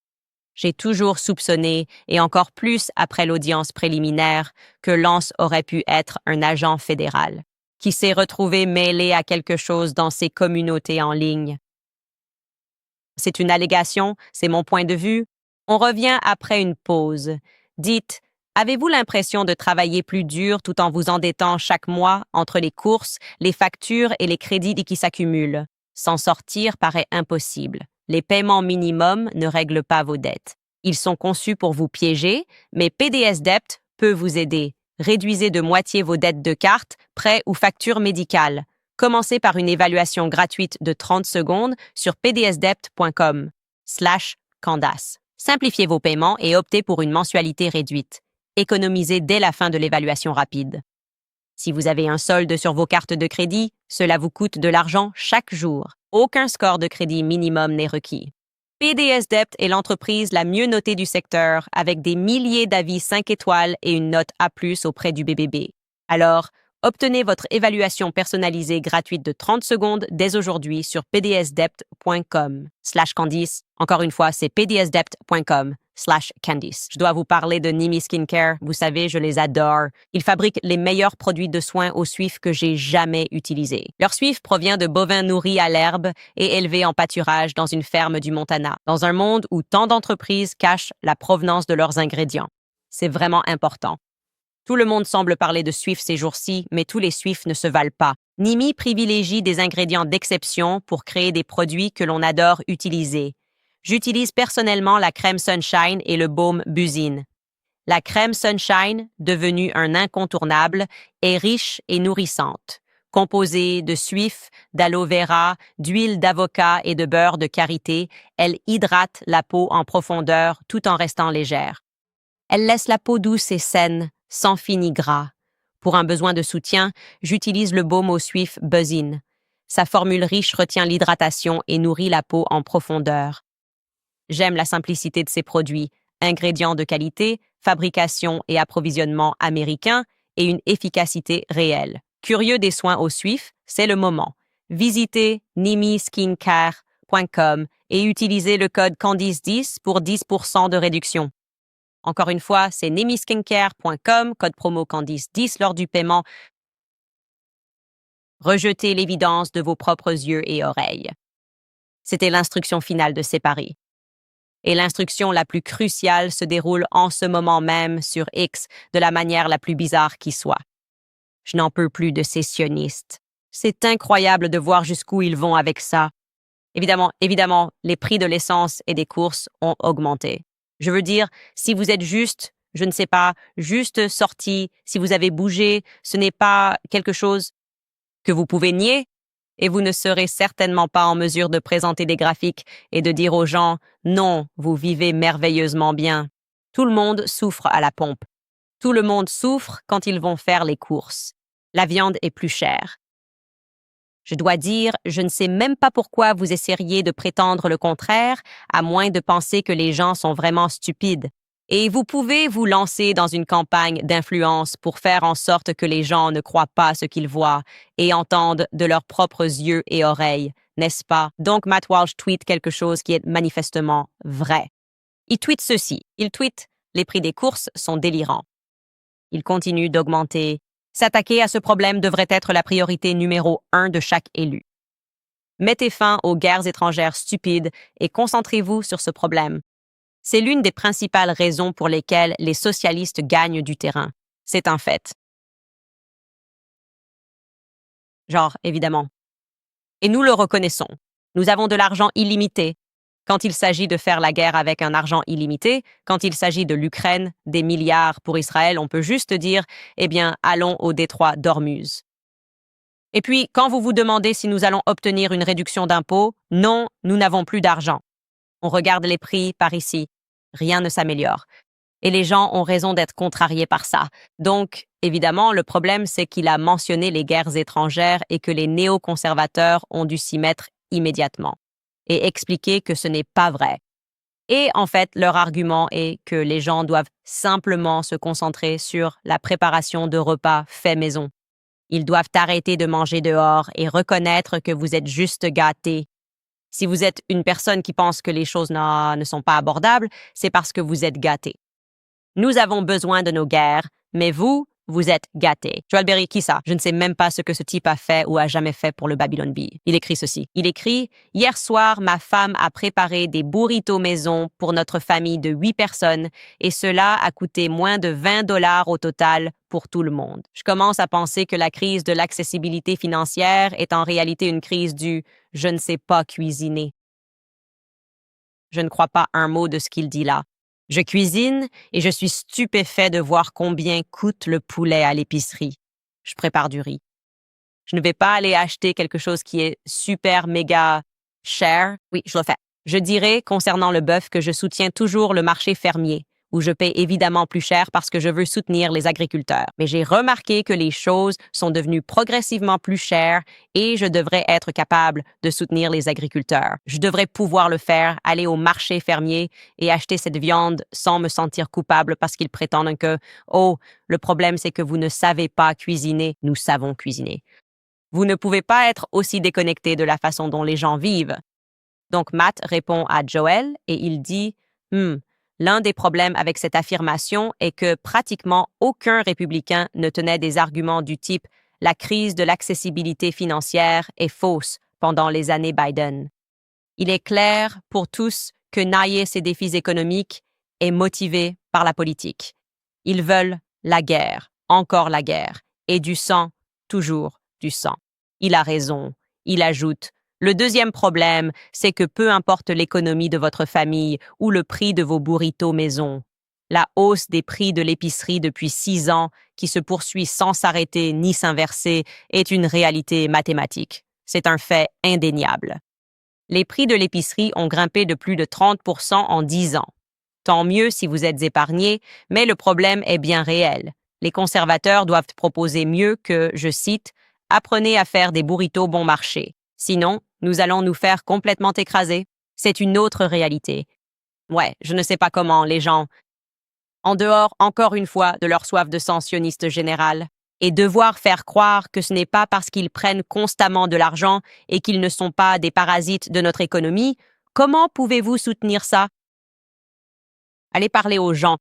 J'ai toujours soupçonné, et encore plus après l'audience préliminaire, que Lance aurait pu être un agent fédéral, qui s'est retrouvé mêlé à quelque chose dans ses communautés en ligne. C'est une allégation, c'est mon point de vue. On revient après une pause. Dites, avez-vous l'impression de travailler plus dur tout en vous endettant chaque mois entre les courses, les factures et les crédits qui s'accumulent? S'en sortir paraît impossible. Les paiements minimums ne règlent pas vos dettes. Ils sont conçus pour vous piéger, mais PDS Debt peut vous aider. Réduisez de moitié vos dettes de cartes, prêts ou factures médicales. Commencez par une évaluation gratuite de 30 secondes sur pdsdebt.com/Candace. Simplifiez vos paiements et optez pour une mensualité réduite. Économisez dès la fin de l'évaluation rapide. Si vous avez un solde sur vos cartes de crédit, cela vous coûte de l'argent chaque jour. Aucun score de crédit minimum n'est requis. PDS Debt est l'entreprise la mieux notée du secteur avec des milliers d'avis 5 étoiles et une note A+ auprès du BBB. Alors, obtenez votre évaluation personnalisée gratuite de 30 secondes dès aujourd'hui sur pdsdebt.com/Candice. Encore une fois, c'est pdsdebt.com/Candice. Je dois vous parler de Nimi Skincare. Vous savez, je les adore. Ils fabriquent les meilleurs produits de soins au suif que j'ai jamais utilisés. Leur suif provient de bovins nourris à l'herbe et élevés en pâturage dans une ferme du Montana, dans un monde où tant d'entreprises cachent la provenance de leurs ingrédients. C'est vraiment important. Tout le monde semble parler de suif ces jours-ci, mais tous les suifs ne se valent pas. Nimi privilégie des ingrédients d'exception pour créer des produits que l'on adore utiliser. J'utilise personnellement la crème Sunshine et le baume Buzine. La crème Sunshine, devenue un incontournable, est riche et nourrissante. Composée de suif, d'aloe vera, d'huile d'avocat et de beurre de karité, elle hydrate la peau en profondeur tout en restant légère. Elle laisse la peau douce et saine, sans fini gras. Pour un besoin de soutien, j'utilise le baume au suif Buzine. Sa formule riche retient l'hydratation et nourrit la peau en profondeur. J'aime la simplicité de ces produits, ingrédients de qualité, fabrication et approvisionnement américain et une efficacité réelle. Curieux des soins au suif, c'est le moment. Visitez nimiskincare.com et utilisez le code Candice10 pour 10% de réduction. Encore une fois, c'est nimiskincare.com, code promo Candice10 lors du paiement. Rejetez l'évidence de vos propres yeux et oreilles. C'était l'instruction finale de ces paris. Et l'instruction la plus cruciale se déroule en ce moment même sur X de la manière la plus bizarre qui soit. Je n'en peux plus de ces sionistes. C'est incroyable de voir jusqu'où ils vont avec ça. Évidemment, les prix de l'essence et des courses ont augmenté. Je veux dire, si vous êtes juste, je ne sais pas, juste sorti, si vous avez bougé, ce n'est pas quelque chose que vous pouvez nier, et vous ne serez certainement pas en mesure de présenter des graphiques et de dire aux gens « Non, vous vivez merveilleusement bien ». Tout le monde souffre à la pompe. Tout le monde souffre quand ils vont faire les courses. La viande est plus chère. Je dois dire, je ne sais même pas pourquoi vous essayeriez de prétendre le contraire, à moins de penser que les gens sont vraiment stupides. Et vous pouvez vous lancer dans une campagne d'influence pour faire en sorte que les gens ne croient pas ce qu'ils voient et entendent de leurs propres yeux et oreilles, n'est-ce pas? Donc Matt Walsh tweet quelque chose qui est manifestement vrai. Il tweet ceci. Il tweet « Les prix des courses sont délirants ». Il continue d'augmenter. S'attaquer à ce problème devrait être la priorité numéro 1 de chaque élu. Mettez fin aux guerres étrangères stupides et concentrez-vous sur ce problème. C'est l'une des principales raisons pour lesquelles les socialistes gagnent du terrain. C'est un fait. Évidemment. Et nous le reconnaissons. Nous avons de l'argent illimité. Quand il s'agit de faire la guerre avec un argent illimité, quand il s'agit de l'Ukraine, des milliards pour Israël, on peut juste dire, allons au détroit d'Ormuz. Et puis, quand vous vous demandez si nous allons obtenir une réduction d'impôts, non, nous n'avons plus d'argent. On regarde les prix par ici. Rien ne s'améliore. Et les gens ont raison d'être contrariés par ça. Donc, évidemment, le problème, c'est qu'il a mentionné les guerres étrangères et que les néoconservateurs ont dû s'y mettre immédiatement et expliquer que ce n'est pas vrai. Et en fait, leur argument est que les gens doivent simplement se concentrer sur la préparation de repas faits maison. Ils doivent arrêter de manger dehors et reconnaître que vous êtes juste gâtés. Si vous êtes une personne qui pense que les choses ne sont pas abordables, c'est parce que vous êtes gâté. Nous avons besoin de nos guerres, mais vous êtes gâtés. Joel Berry, qui ça? Je ne sais même pas ce que ce type a fait ou a jamais fait pour le Babylon Bee. Il écrit ceci. Il écrit « Hier soir, ma femme a préparé des burritos maison pour notre famille de 8 personnes et cela a coûté moins de 20$ au total pour tout le monde. Je commence à penser que la crise de l'accessibilité financière est en réalité une crise du « je ne sais pas cuisiner ». Je ne crois pas un mot de ce qu'il dit là. Je cuisine et je suis stupéfait de voir combien coûte le poulet à l'épicerie. Je prépare du riz. Je ne vais pas aller acheter quelque chose qui est super méga cher. Oui, je le fais. Je dirais concernant le bœuf que je soutiens toujours le marché fermier, où je paie évidemment plus cher parce que je veux soutenir les agriculteurs. Mais j'ai remarqué que les choses sont devenues progressivement plus chères et je devrais être capable de soutenir les agriculteurs. Je devrais pouvoir le faire, aller au marché fermier et acheter cette viande sans me sentir coupable parce qu'ils prétendent que « Oh, le problème c'est que vous ne savez pas cuisiner. Nous savons cuisiner. » Vous ne pouvez pas être aussi déconnecté de la façon dont les gens vivent. Donc Matt répond à Joel et il dit « L'un des problèmes avec cette affirmation est que pratiquement aucun républicain ne tenait des arguments du type « la crise de l'accessibilité financière est fausse pendant les années Biden ». Il est clair pour tous que nailler ces défis économiques est motivé par la politique. Ils veulent la guerre, encore la guerre, et du sang, toujours du sang. Il a raison. Il ajoute le deuxième problème, c'est que peu importe l'économie de votre famille ou le prix de vos burritos maison, la hausse des prix de l'épicerie depuis 6 ans, qui se poursuit sans s'arrêter ni s'inverser, est une réalité mathématique. C'est un fait indéniable. Les prix de l'épicerie ont grimpé de plus de 30% en 10 ans. Tant mieux si vous êtes épargné, mais le problème est bien réel. Les conservateurs doivent proposer mieux que, je cite, « apprenez à faire des burritos bon marché ». Sinon, nous allons nous faire complètement écraser. C'est une autre réalité. Ouais, je ne sais pas comment les gens, en dehors, encore une fois, de leur soif de sang sioniste général, et devoir faire croire que ce n'est pas parce qu'ils prennent constamment de l'argent et qu'ils ne sont pas des parasites de notre économie, comment pouvez-vous soutenir ça? Allez parler aux gens.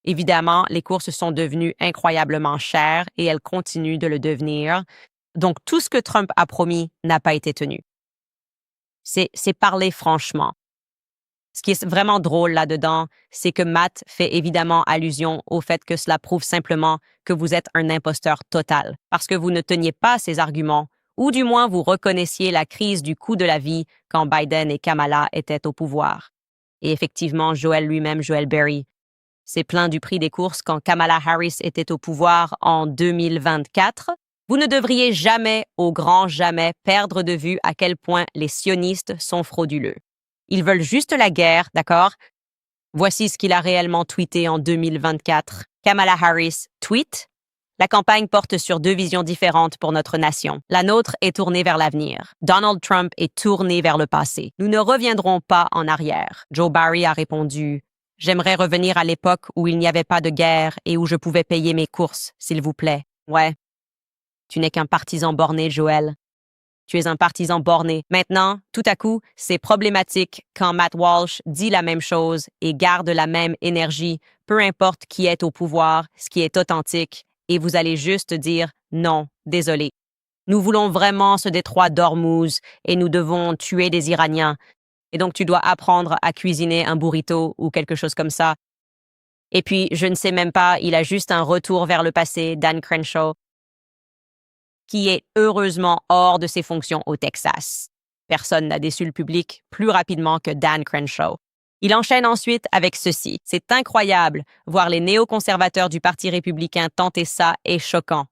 Évidemment, les courses sont devenues incroyablement chères et elles continuent de le devenir. Donc, tout ce que Trump a promis n'a pas été tenu. C'est parler franchement. Ce qui est vraiment drôle là-dedans, c'est que Matt fait évidemment allusion au fait que cela prouve simplement que vous êtes un imposteur total, parce que vous ne teniez pas ces arguments, ou du moins vous reconnaissiez la crise du coût de la vie quand Biden et Kamala étaient au pouvoir. Et effectivement, Joel lui-même, Joel Berry, s'est plaint du prix des courses quand Kamala Harris était au pouvoir en 2024. Vous ne devriez jamais, au grand jamais, perdre de vue à quel point les sionistes sont frauduleux. Ils veulent juste la guerre, d'accord? Voici ce qu'il a réellement tweeté en 2024. Kamala Harris tweet « La campagne porte sur 2 visions différentes pour notre nation. La nôtre est tournée vers l'avenir. Donald Trump est tourné vers le passé. Nous ne reviendrons pas en arrière. » Joe Barry a répondu « J'aimerais revenir à l'époque où il n'y avait pas de guerre et où je pouvais payer mes courses, s'il vous plaît. » Ouais. Tu n'es qu'un partisan borné, Joel. Tu es un partisan borné. Maintenant, tout à coup, c'est problématique quand Matt Walsh dit la même chose et garde la même énergie, peu importe qui est au pouvoir, ce qui est authentique, et vous allez juste dire « non, désolé. Nous voulons vraiment ce détroit d'Ormuz et nous devons tuer des Iraniens. Et donc tu dois apprendre à cuisiner un burrito ou quelque chose comme ça. » Et puis, je ne sais même pas, il a juste un retour vers le passé, Dan Crenshaw, qui est heureusement hors de ses fonctions au Texas. Personne n'a déçu le public plus rapidement que Dan Crenshaw. Il enchaîne ensuite avec ceci. C'est incroyable, voir les néoconservateurs du Parti républicain tenter ça est choquant.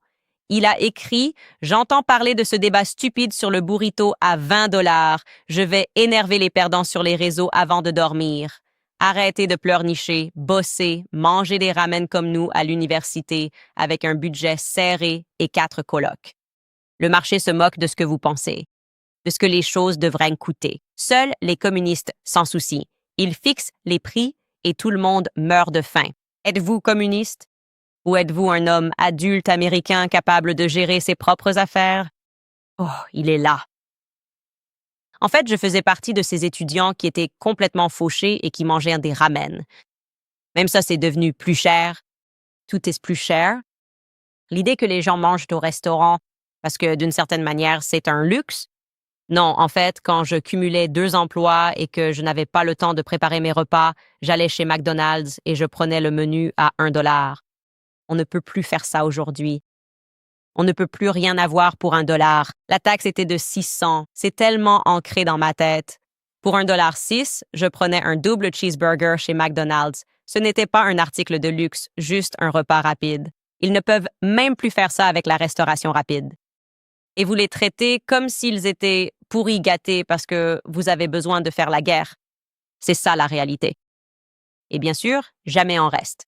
Il a écrit « J'entends parler de ce débat stupide sur le burrito à 20$. Je vais énerver les perdants sur les réseaux avant de dormir. » Arrêtez de pleurnicher, bossez, mangez des ramen comme nous à l'université avec un budget serré et 4 colocs. Le marché se moque de ce que vous pensez, de ce que les choses devraient coûter. Seuls les communistes s'en soucient. Ils fixent les prix et tout le monde meurt de faim. Êtes-vous communiste? Ou êtes-vous un homme adulte américain capable de gérer ses propres affaires? Oh, il est là. En fait, je faisais partie de ces étudiants qui étaient complètement fauchés et qui mangeaient des ramen. Même ça, c'est devenu plus cher. Tout est plus cher. L'idée que les gens mangent au restaurant parce que, d'une certaine manière, c'est un luxe. Non, en fait, quand je cumulais 2 emplois et que je n'avais pas le temps de préparer mes repas, j'allais chez McDonald's et je prenais le menu à $1. On ne peut plus faire ça aujourd'hui. On ne peut plus rien avoir pour $1. La taxe était de 600. C'est tellement ancré dans ma tête. Pour $1.06, je prenais un double cheeseburger chez McDonald's. Ce n'était pas un article de luxe, juste un repas rapide. Ils ne peuvent même plus faire ça avec la restauration rapide. Et vous les traitez comme s'ils étaient pourris gâtés parce que vous avez besoin de faire la guerre. C'est ça la réalité. Et bien sûr, jamais en reste.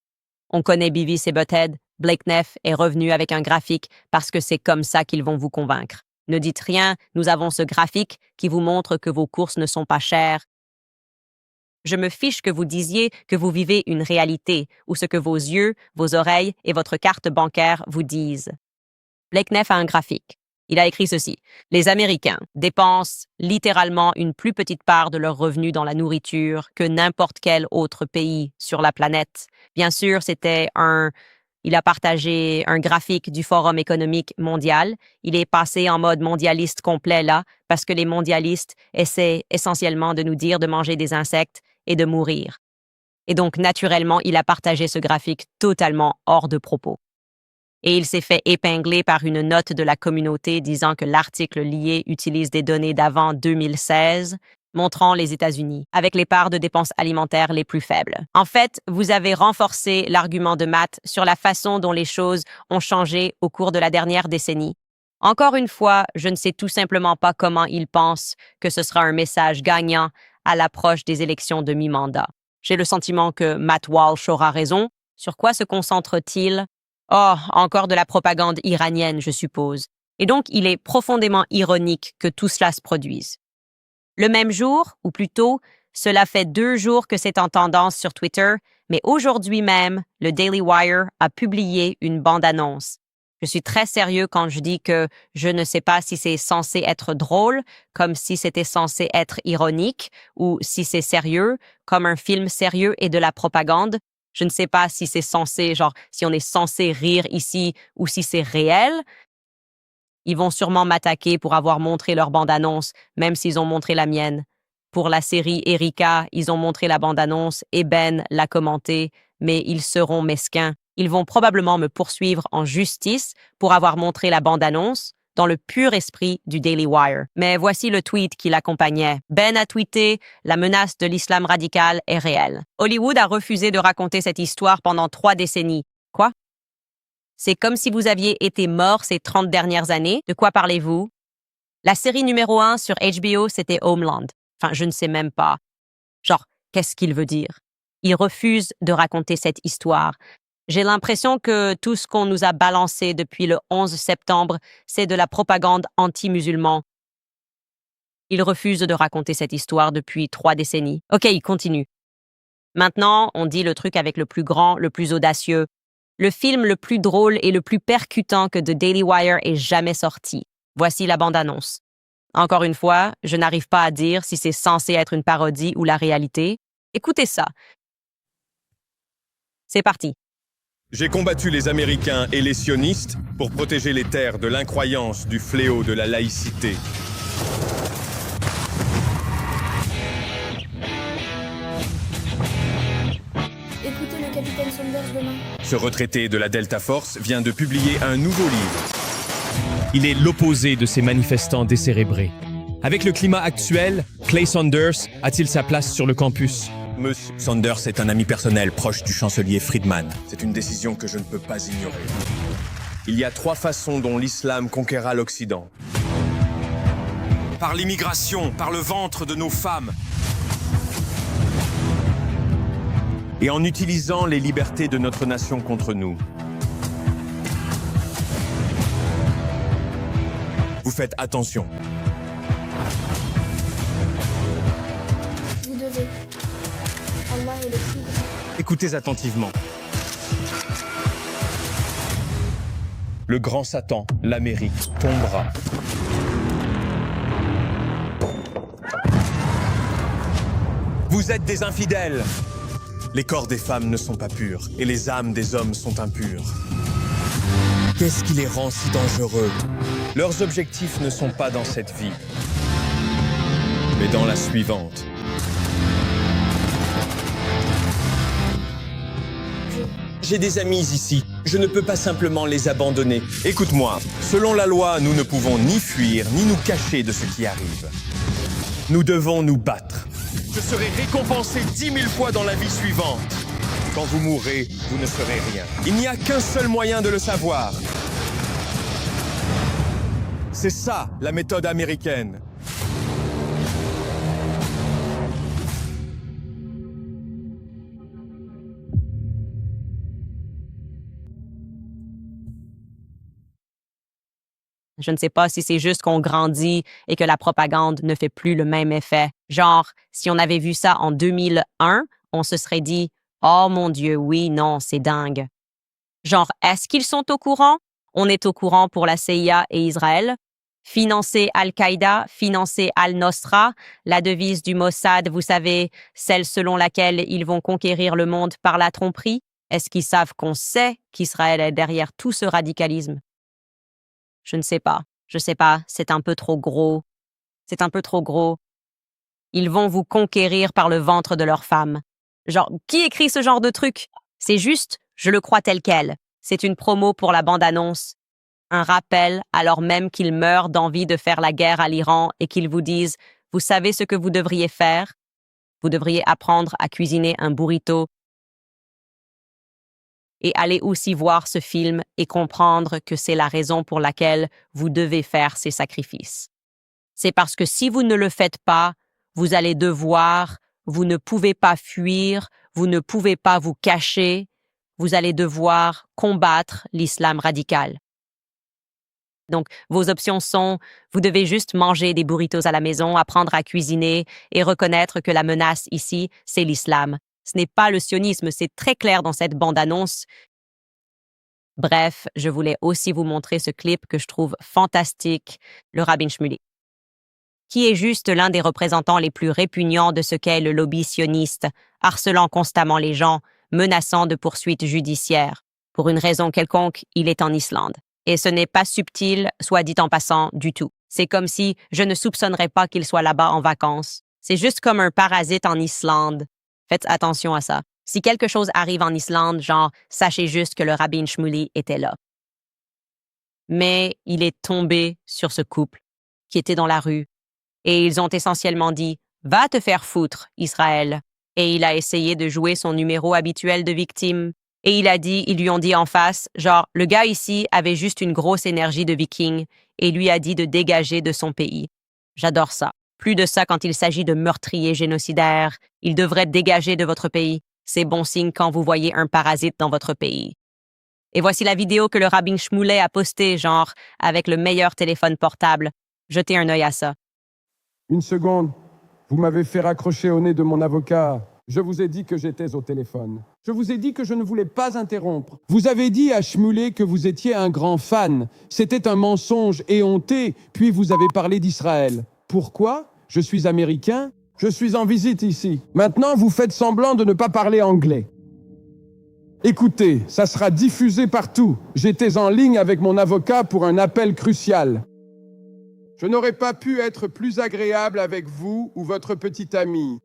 On connaît Beavis et Butthead. Blake Neff est revenu avec un graphique parce que c'est comme ça qu'ils vont vous convaincre. Ne dites rien, nous avons ce graphique qui vous montre que vos courses ne sont pas chères. Je me fiche que vous disiez que vous vivez une réalité ou ce que vos yeux, vos oreilles et votre carte bancaire vous disent. Blake Neff a un graphique. Il a écrit ceci. Les Américains dépensent littéralement une plus petite part de leurs revenus dans la nourriture que n'importe quel autre pays sur la planète. Bien sûr, il a partagé un graphique du Forum économique mondial. Il est passé en mode mondialiste complet là, parce que les mondialistes essaient essentiellement de nous dire de manger des insectes et de mourir. Et donc, naturellement, il a partagé ce graphique totalement hors de propos. Et il s'est fait épingler par une note de la communauté disant que l'article lié utilise des données d'avant 2016, montrant les États-Unis, avec les parts de dépenses alimentaires les plus faibles. En fait, vous avez renforcé l'argument de Matt sur la façon dont les choses ont changé au cours de la dernière décennie. Encore une fois, je ne sais tout simplement pas comment il pense que ce sera un message gagnant à l'approche des élections de mi-mandat. J'ai le sentiment que Matt Walsh aura raison. Sur quoi se concentre-t-il? Oh, encore de la propagande iranienne, je suppose. Et donc, il est profondément ironique que tout cela se produise. Le même jour, ou plutôt, cela fait 2 jours que c'est en tendance sur Twitter, mais aujourd'hui même, le Daily Wire a publié une bande-annonce. Je suis très sérieux quand je dis que je ne sais pas si c'est censé être drôle, comme si c'était censé être ironique, ou si c'est sérieux, comme un film sérieux et de la propagande. Je ne sais pas si c'est censé, si on est censé rire ici ou si c'est réel. Ils vont sûrement m'attaquer pour avoir montré leur bande-annonce, même s'ils ont montré la mienne. Pour la série Erika, ils ont montré la bande-annonce et Ben l'a commentée, mais ils seront mesquins. Ils vont probablement me poursuivre en justice pour avoir montré la bande-annonce dans le pur esprit du Daily Wire. Mais voici le tweet qui l'accompagnait. Ben a tweeté « La menace de l'islam radical est réelle. Hollywood a refusé de raconter cette histoire pendant 3 décennies. » Quoi? C'est comme si vous aviez été mort ces 30 dernières années. De quoi parlez-vous? La série numéro 1 sur HBO, c'était Homeland. Enfin, je ne sais même pas. Qu'est-ce qu'il veut dire? Il refuse de raconter cette histoire. J'ai l'impression que tout ce qu'on nous a balancé depuis le 11 septembre, c'est de la propagande anti-musulman. Il refuse de raconter cette histoire depuis 3 décennies. OK, il continue. Maintenant, on dit le truc avec le plus grand, le plus audacieux. Le film le plus drôle et le plus percutant que The Daily Wire ait jamais sorti. Voici la bande-annonce. Encore une fois, je n'arrive pas à dire si c'est censé être une parodie ou la réalité. Écoutez ça. C'est parti. J'ai combattu les Américains et les sionistes pour protéger les terres de l'incroyance du fléau de la laïcité. Écoutez le capitaine Saunders demain. Ce retraité de la Delta Force vient de publier un nouveau livre. Il est l'opposé de ces manifestants décérébrés. Avec le climat actuel, Clay Saunders a-t-il sa place sur le campus? Monsieur Saunders est un ami personnel proche du chancelier Friedman. C'est une décision que je ne peux pas ignorer. Il y a 3 façons dont l'islam conquérera l'Occident. Par l'immigration, par le ventre de nos femmes. et en utilisant les libertés de notre nation contre nous. Vous faites attention. Vous devez. Allah est le plus grand. Écoutez attentivement. Le grand Satan, l'Amérique, tombera. Vous êtes des infidèles. Les corps des femmes ne sont pas purs et les âmes des hommes sont impures. Qu'est-ce qui les rend si dangereux? Leurs objectifs ne sont pas dans cette vie, mais dans la suivante. J'ai des amis ici. Je ne peux pas simplement les abandonner. Écoute-moi, selon la loi, nous ne pouvons ni fuir, ni nous cacher de ce qui arrive. Nous devons nous battre. Je serai récompensé 10 000 fois dans la vie suivante. Quand vous mourrez, vous ne serez rien. Il n'y a qu'un seul moyen de le savoir. C'est ça, la méthode américaine. Je ne sais pas si c'est juste qu'on grandit et que la propagande ne fait plus le même effet. Genre, si on avait vu ça en 2001, on se serait dit « Oh mon Dieu, oui, non, c'est dingue. » Genre, est-ce qu'ils sont au courant? On est au courant pour la CIA et Israël. Financer Al-Qaïda, financer Al-Nosra, la devise du Mossad, vous savez, celle selon laquelle ils vont conquérir le monde par la tromperie. Est-ce qu'ils savent qu'on sait qu'Israël est derrière tout ce radicalisme? Je ne sais pas. Je sais pas. C'est un peu trop gros. C'est un peu trop gros. Ils vont vous conquérir par le ventre de leurs femmes. Genre, qui écrit ce genre de truc? C'est juste, je le crois tel quel. C'est une promo pour la bande-annonce. Un rappel, alors même qu'ils meurent d'envie de faire la guerre à l'Iran et qu'ils vous disent « Vous savez ce que vous devriez faire? Vous devriez apprendre à cuisiner un burrito. » Et allez aussi voir ce film et comprendre que c'est la raison pour laquelle vous devez faire ces sacrifices. C'est parce que si vous ne le faites pas, vous allez devoir, vous ne pouvez pas fuir, vous ne pouvez pas vous cacher, vous allez devoir combattre l'islam radical. Donc, vos options sont, vous devez juste manger des burritos à la maison, apprendre à cuisiner et reconnaître que la menace ici, c'est l'islam. Ce n'est pas le sionisme, c'est très clair dans cette bande-annonce. Bref, je voulais aussi vous montrer ce clip que je trouve fantastique, le Rabin Shmuley, qui est juste l'un des représentants les plus répugnants de ce qu'est le lobby sioniste, harcelant constamment les gens, menaçant de poursuites judiciaires. Pour une raison quelconque, il est en Islande. Et ce n'est pas subtil, soit dit en passant, du tout. C'est comme si je ne soupçonnerais pas qu'il soit là-bas en vacances. C'est juste comme un parasite en Islande. Faites attention à ça. Si quelque chose arrive en Islande, genre, sachez juste que le Rabin Shmuley était là. Mais il est tombé sur ce couple qui était dans la rue et ils ont essentiellement dit « Va te faire foutre, Israël ». Et il a essayé de jouer son numéro habituel de victime. Et ils lui ont dit en face, genre, le gars ici avait juste une grosse énergie de viking et lui a dit de dégager de son pays. J'adore ça. Plus de ça quand il s'agit de meurtriers génocidaires. Il devrait dégager de votre pays. C'est bon signe quand vous voyez un parasite dans votre pays. Et voici la vidéo que le Rabin Shmuley a postée, genre, avec le meilleur téléphone portable. Jetez un œil à ça. Une seconde. Vous m'avez fait raccrocher au nez de mon avocat. Je vous ai dit que j'étais au téléphone. Je vous ai dit que je ne voulais pas interrompre. Vous avez dit à Shmuley que vous étiez un grand fan. C'était un mensonge éhonté, puis vous avez parlé d'Israël. Pourquoi? Je suis américain. Je suis en visite ici. Maintenant, vous faites semblant de ne pas parler anglais. Écoutez, ça sera diffusé partout. J'étais en ligne avec mon avocat pour un appel crucial. Je n'aurais pas pu être plus agréable avec vous ou votre petit ami.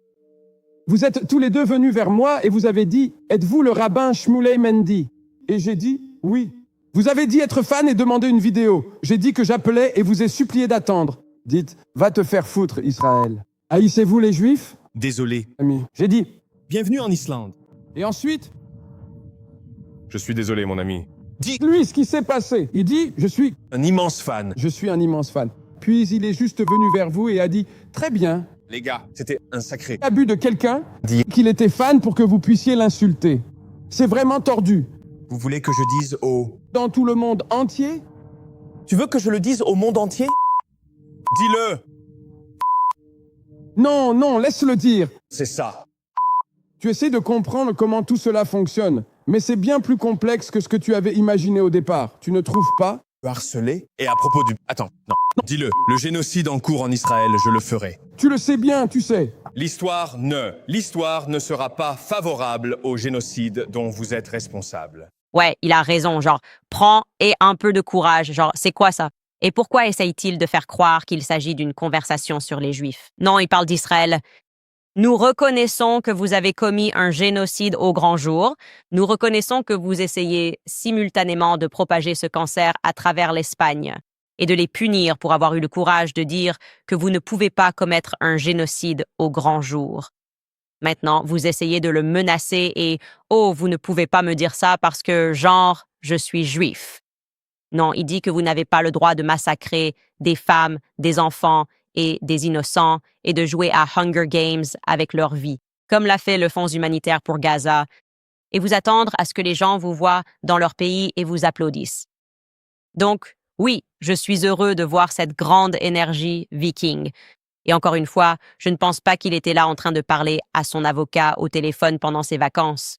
Vous êtes tous les deux venus vers moi et vous avez dit « Êtes-vous le rabbin Shmuley Mendy ?» Et j'ai dit « Oui ». Vous avez dit être fan et demander une vidéo. J'ai dit que j'appelais et vous ai supplié d'attendre. Dites « Va te faire foutre, Israël ». Haïssez-vous les Juifs? Désolé. Ami. J'ai dit « Bienvenue en Islande. » Et ensuite, Je suis désolé, mon ami. dites-lui ce qui s'est passé. Il dit « Je suis Un immense fan. un immense fan ». Puis il est juste venu vers vous et a dit « Très bien, Les gars, c'était un sacré... Abus de quelqu'un Dis- qu'il était fan pour que vous puissiez l'insulter. C'est vraiment tordu. Vous voulez que je dise au... Dans tout le monde entier, Tu veux que je le dise au monde entier? Dis-le! non, non, laisse-le dire. C'est ça. Tu essaies de comprendre comment tout cela fonctionne, mais c'est bien plus complexe que ce que tu avais imaginé au départ. Tu ne trouves pas? Harcelé? Et à propos du... Attends, non. Dis-le. Le génocide en cours en Israël, je le ferai. Tu le sais bien, tu sais. L'histoire ne sera pas favorable au génocide dont vous êtes responsable. Ouais, il a raison, genre, prends et un peu de courage, genre, c'est quoi ça? Et pourquoi essaye-t-il de faire croire qu'il s'agit d'une conversation sur les Juifs? Non, il parle d'Israël. Nous reconnaissons que vous avez commis un génocide au grand jour. Nous reconnaissons que vous essayez simultanément de propager ce cancer à travers l'Espagne et de les punir pour avoir eu le courage de dire que vous ne pouvez pas commettre un génocide au grand jour. Maintenant, vous essayez de le menacer et « Oh, vous ne pouvez pas me dire ça parce que, genre, je suis juif. » Non, il dit que vous n'avez pas le droit de massacrer des femmes, des enfants et des innocents et de jouer à Hunger Games avec leur vie, comme l'a fait le Fonds humanitaire pour Gaza, et vous attendre à ce que les gens vous voient dans leur pays et vous applaudissent. Donc, oui, je suis heureux de voir cette grande énergie viking. Et encore une fois, je ne pense pas qu'il était là en train de parler à son avocat au téléphone pendant ses vacances.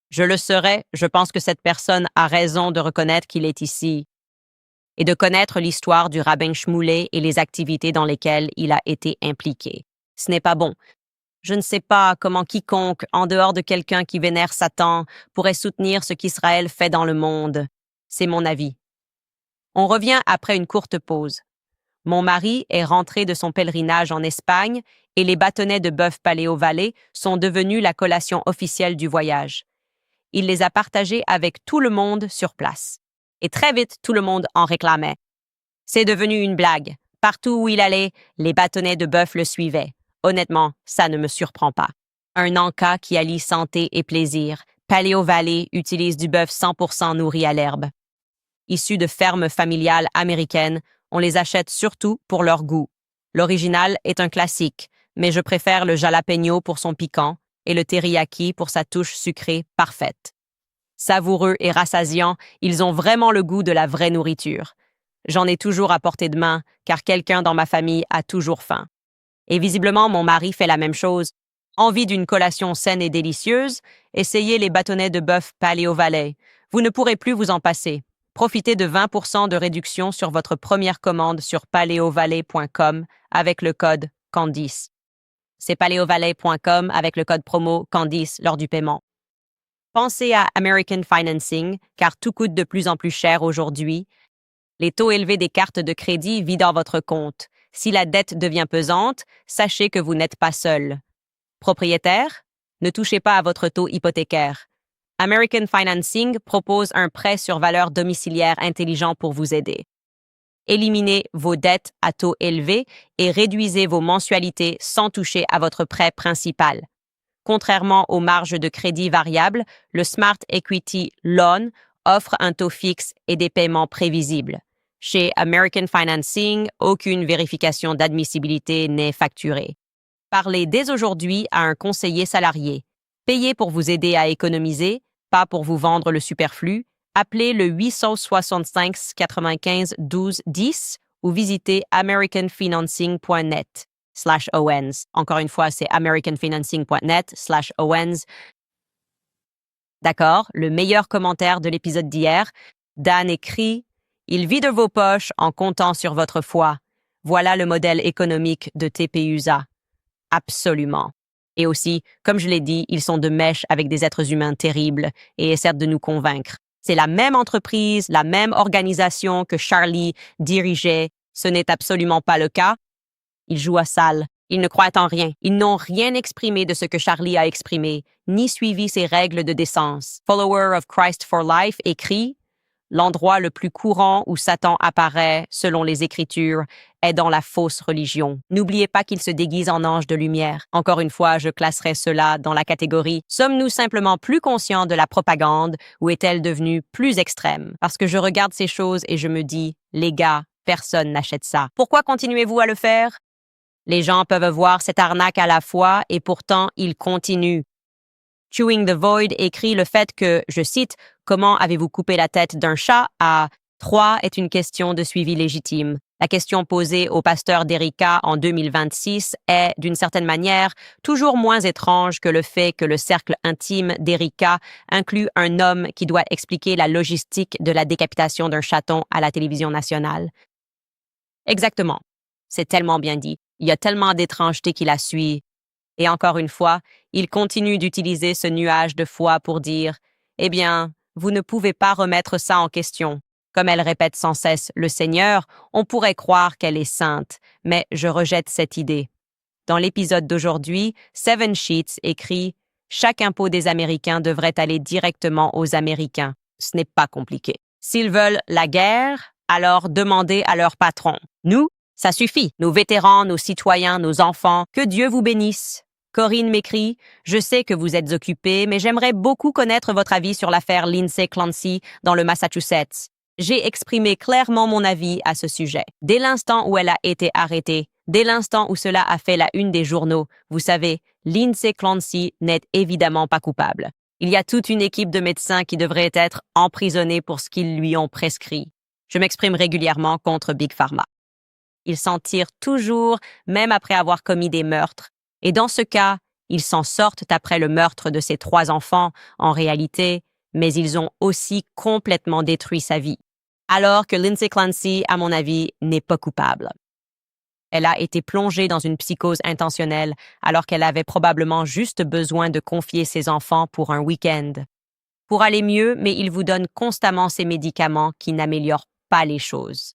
Je le serais, je pense que cette personne a raison de reconnaître qu'il est ici et de connaître l'histoire du rabbin Shmuley et les activités dans lesquelles il a été impliqué. Ce n'est pas bon. Je ne sais pas comment quiconque, en dehors de quelqu'un qui vénère Satan, pourrait soutenir ce qu'Israël fait dans le monde. C'est mon avis. On revient après une courte pause. Mon mari est rentré de son pèlerinage en Espagne et les bâtonnets de bœuf Paléo-Valley sont devenus la collation officielle du voyage. Il les a partagés avec tout le monde sur place. Et très vite, tout le monde en réclamait. C'est devenu une blague. Partout où il allait, les bâtonnets de bœuf le suivaient. Honnêtement, ça ne me surprend pas. Un encas qui allie santé et plaisir, Paléo-Valley utilise du bœuf 100% nourri à l'herbe. Issus de fermes familiales américaines, on les achète surtout pour leur goût. L'original est un classique, mais je préfère le jalapeno pour son piquant et le teriyaki pour sa touche sucrée parfaite. Savoureux et rassasiants, ils ont vraiment le goût de la vraie nourriture. J'en ai toujours à portée de main, car quelqu'un dans ma famille a toujours faim. Et visiblement, mon mari fait la même chose. Envie d'une collation saine et délicieuse? Essayez les bâtonnets de bœuf Paléo-Valley. Vous ne pourrez plus vous en passer. Profitez de 20% de réduction sur votre première commande sur paleovalley.com avec le code Candice. C'est paleovalley.com avec le code promo Candice lors du paiement. Pensez à American Financing, car tout coûte de plus en plus cher aujourd'hui. Les taux élevés des cartes de crédit vident votre compte. Si la dette devient pesante, sachez que vous n'êtes pas seul. Propriétaire? Ne touchez pas à votre taux hypothécaire. American Financing propose un prêt sur valeur domiciliaire intelligent pour vous aider. Éliminez vos dettes à taux élevés et réduisez vos mensualités sans toucher à votre prêt principal. Contrairement aux marges de crédit variables, le Smart Equity Loan offre un taux fixe et des paiements prévisibles. Chez American Financing, aucune vérification d'admissibilité n'est facturée. Parlez dès aujourd'hui à un conseiller salarié. Payez pour vous aider à économiser, pas pour vous vendre le superflu. Appelez le 865 95 12 10 ou visitez americanfinancing.net/owens. Encore une fois, c'est americanfinancing.net/owens. D'accord, le meilleur commentaire de l'épisode d'hier. Dan écrit « Il vit de vos poches en comptant sur votre foi. Voilà le modèle économique de TPUSA. » Absolument. Et aussi, comme je l'ai dit, ils sont de mèche avec des êtres humains terribles et essaient de nous convaincre. C'est la même entreprise, la même organisation que Charlie dirigeait. Ce n'est absolument pas le cas. Ils jouent à sale. Ils ne croient en rien. Ils n'ont rien exprimé de ce que Charlie a exprimé, ni suivi ses règles de décence. Follower of Christ for Life écrit « L'endroit le plus courant où Satan apparaît, selon les Écritures, est dans la fausse religion. N'oubliez pas qu'il se déguise en ange de lumière. Encore une fois, je classerai cela dans la catégorie « Sommes-nous simplement plus conscients de la propagande ou est-elle devenue plus extrême? » Parce que je regarde ces choses et je me dis « Les gars, personne n'achète ça. Pourquoi continuez-vous à le faire? » Les gens peuvent voir cette arnaque à la fois et pourtant ils continuent. Chewing the Void écrit le fait que, je cite, « Comment avez-vous coupé la tête d'un chat ?» à 3 est une question de suivi légitime. La question posée au pasteur d'Erika en 2026 est, d'une certaine manière, toujours moins étrange que le fait que le cercle intime d'Erika inclut un homme qui doit expliquer la logistique de la décapitation d'un chaton à la télévision nationale. Exactement. C'est tellement bien dit. Il y a tellement d'étrangeté qui la suit. Et encore une fois, il continue d'utiliser ce nuage de foi pour dire « Eh bien, vous ne pouvez pas remettre ça en question. » Comme elle répète sans cesse le Seigneur, on pourrait croire qu'elle est sainte, mais je rejette cette idée. Dans l'épisode d'aujourd'hui, Seven Sheets écrit « Chaque impôt des Américains devrait aller directement aux Américains. Ce n'est pas compliqué. S'ils veulent la guerre, alors demandez à leur patron. Nous, ça suffit. Nos vétérans, nos citoyens, nos enfants, que Dieu vous bénisse. » Corinne m'écrit « Je sais que vous êtes occupé, mais j'aimerais beaucoup connaître votre avis sur l'affaire Lindsay Clancy dans le Massachusetts. J'ai exprimé clairement mon avis à ce sujet. Dès l'instant où elle a été arrêtée, dès l'instant où cela a fait la une des journaux, vous savez, Lindsay Clancy n'est évidemment pas coupable. Il y a toute une équipe de médecins qui devraient être emprisonnés pour ce qu'ils lui ont prescrit. Je m'exprime régulièrement contre Big Pharma. Ils s'en tirent toujours, même après avoir commis des meurtres. Et dans ce cas, ils s'en sortent après le meurtre de ses 3 enfants, en réalité, mais ils ont aussi complètement détruit sa vie. Alors que Lindsay Clancy, à mon avis, n'est pas coupable. Elle a été plongée dans une psychose intentionnelle alors qu'elle avait probablement juste besoin de confier ses enfants pour un week-end. Pour aller mieux, mais il vous donne constamment ces médicaments qui n'améliorent pas les choses.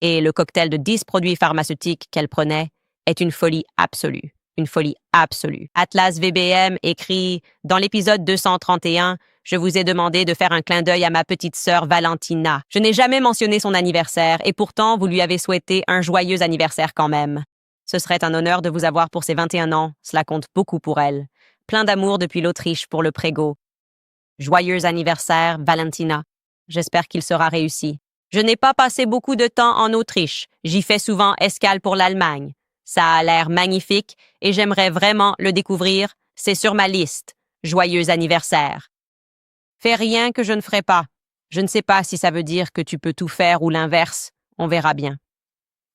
Et le cocktail de 10 produits pharmaceutiques qu'elle prenait est une folie absolue. Une folie absolue. Atlas VBM écrit « Dans l'épisode 231, je vous ai demandé de faire un clin d'œil à ma petite sœur Valentina. Je n'ai jamais mentionné son anniversaire et pourtant vous lui avez souhaité un joyeux anniversaire quand même. Ce serait un honneur de vous avoir pour ses 21 ans. Cela compte beaucoup pour elle. Plein d'amour depuis l'Autriche pour le prégo. Joyeux anniversaire, Valentina. J'espère qu'il sera réussi. Je n'ai pas passé beaucoup de temps en Autriche. J'y fais souvent escale pour l'Allemagne. Ça a l'air magnifique et j'aimerais vraiment le découvrir. C'est sur ma liste. Joyeux anniversaire. Fais rien que je ne ferai pas. Je ne sais pas si ça veut dire que tu peux tout faire ou l'inverse. On verra bien.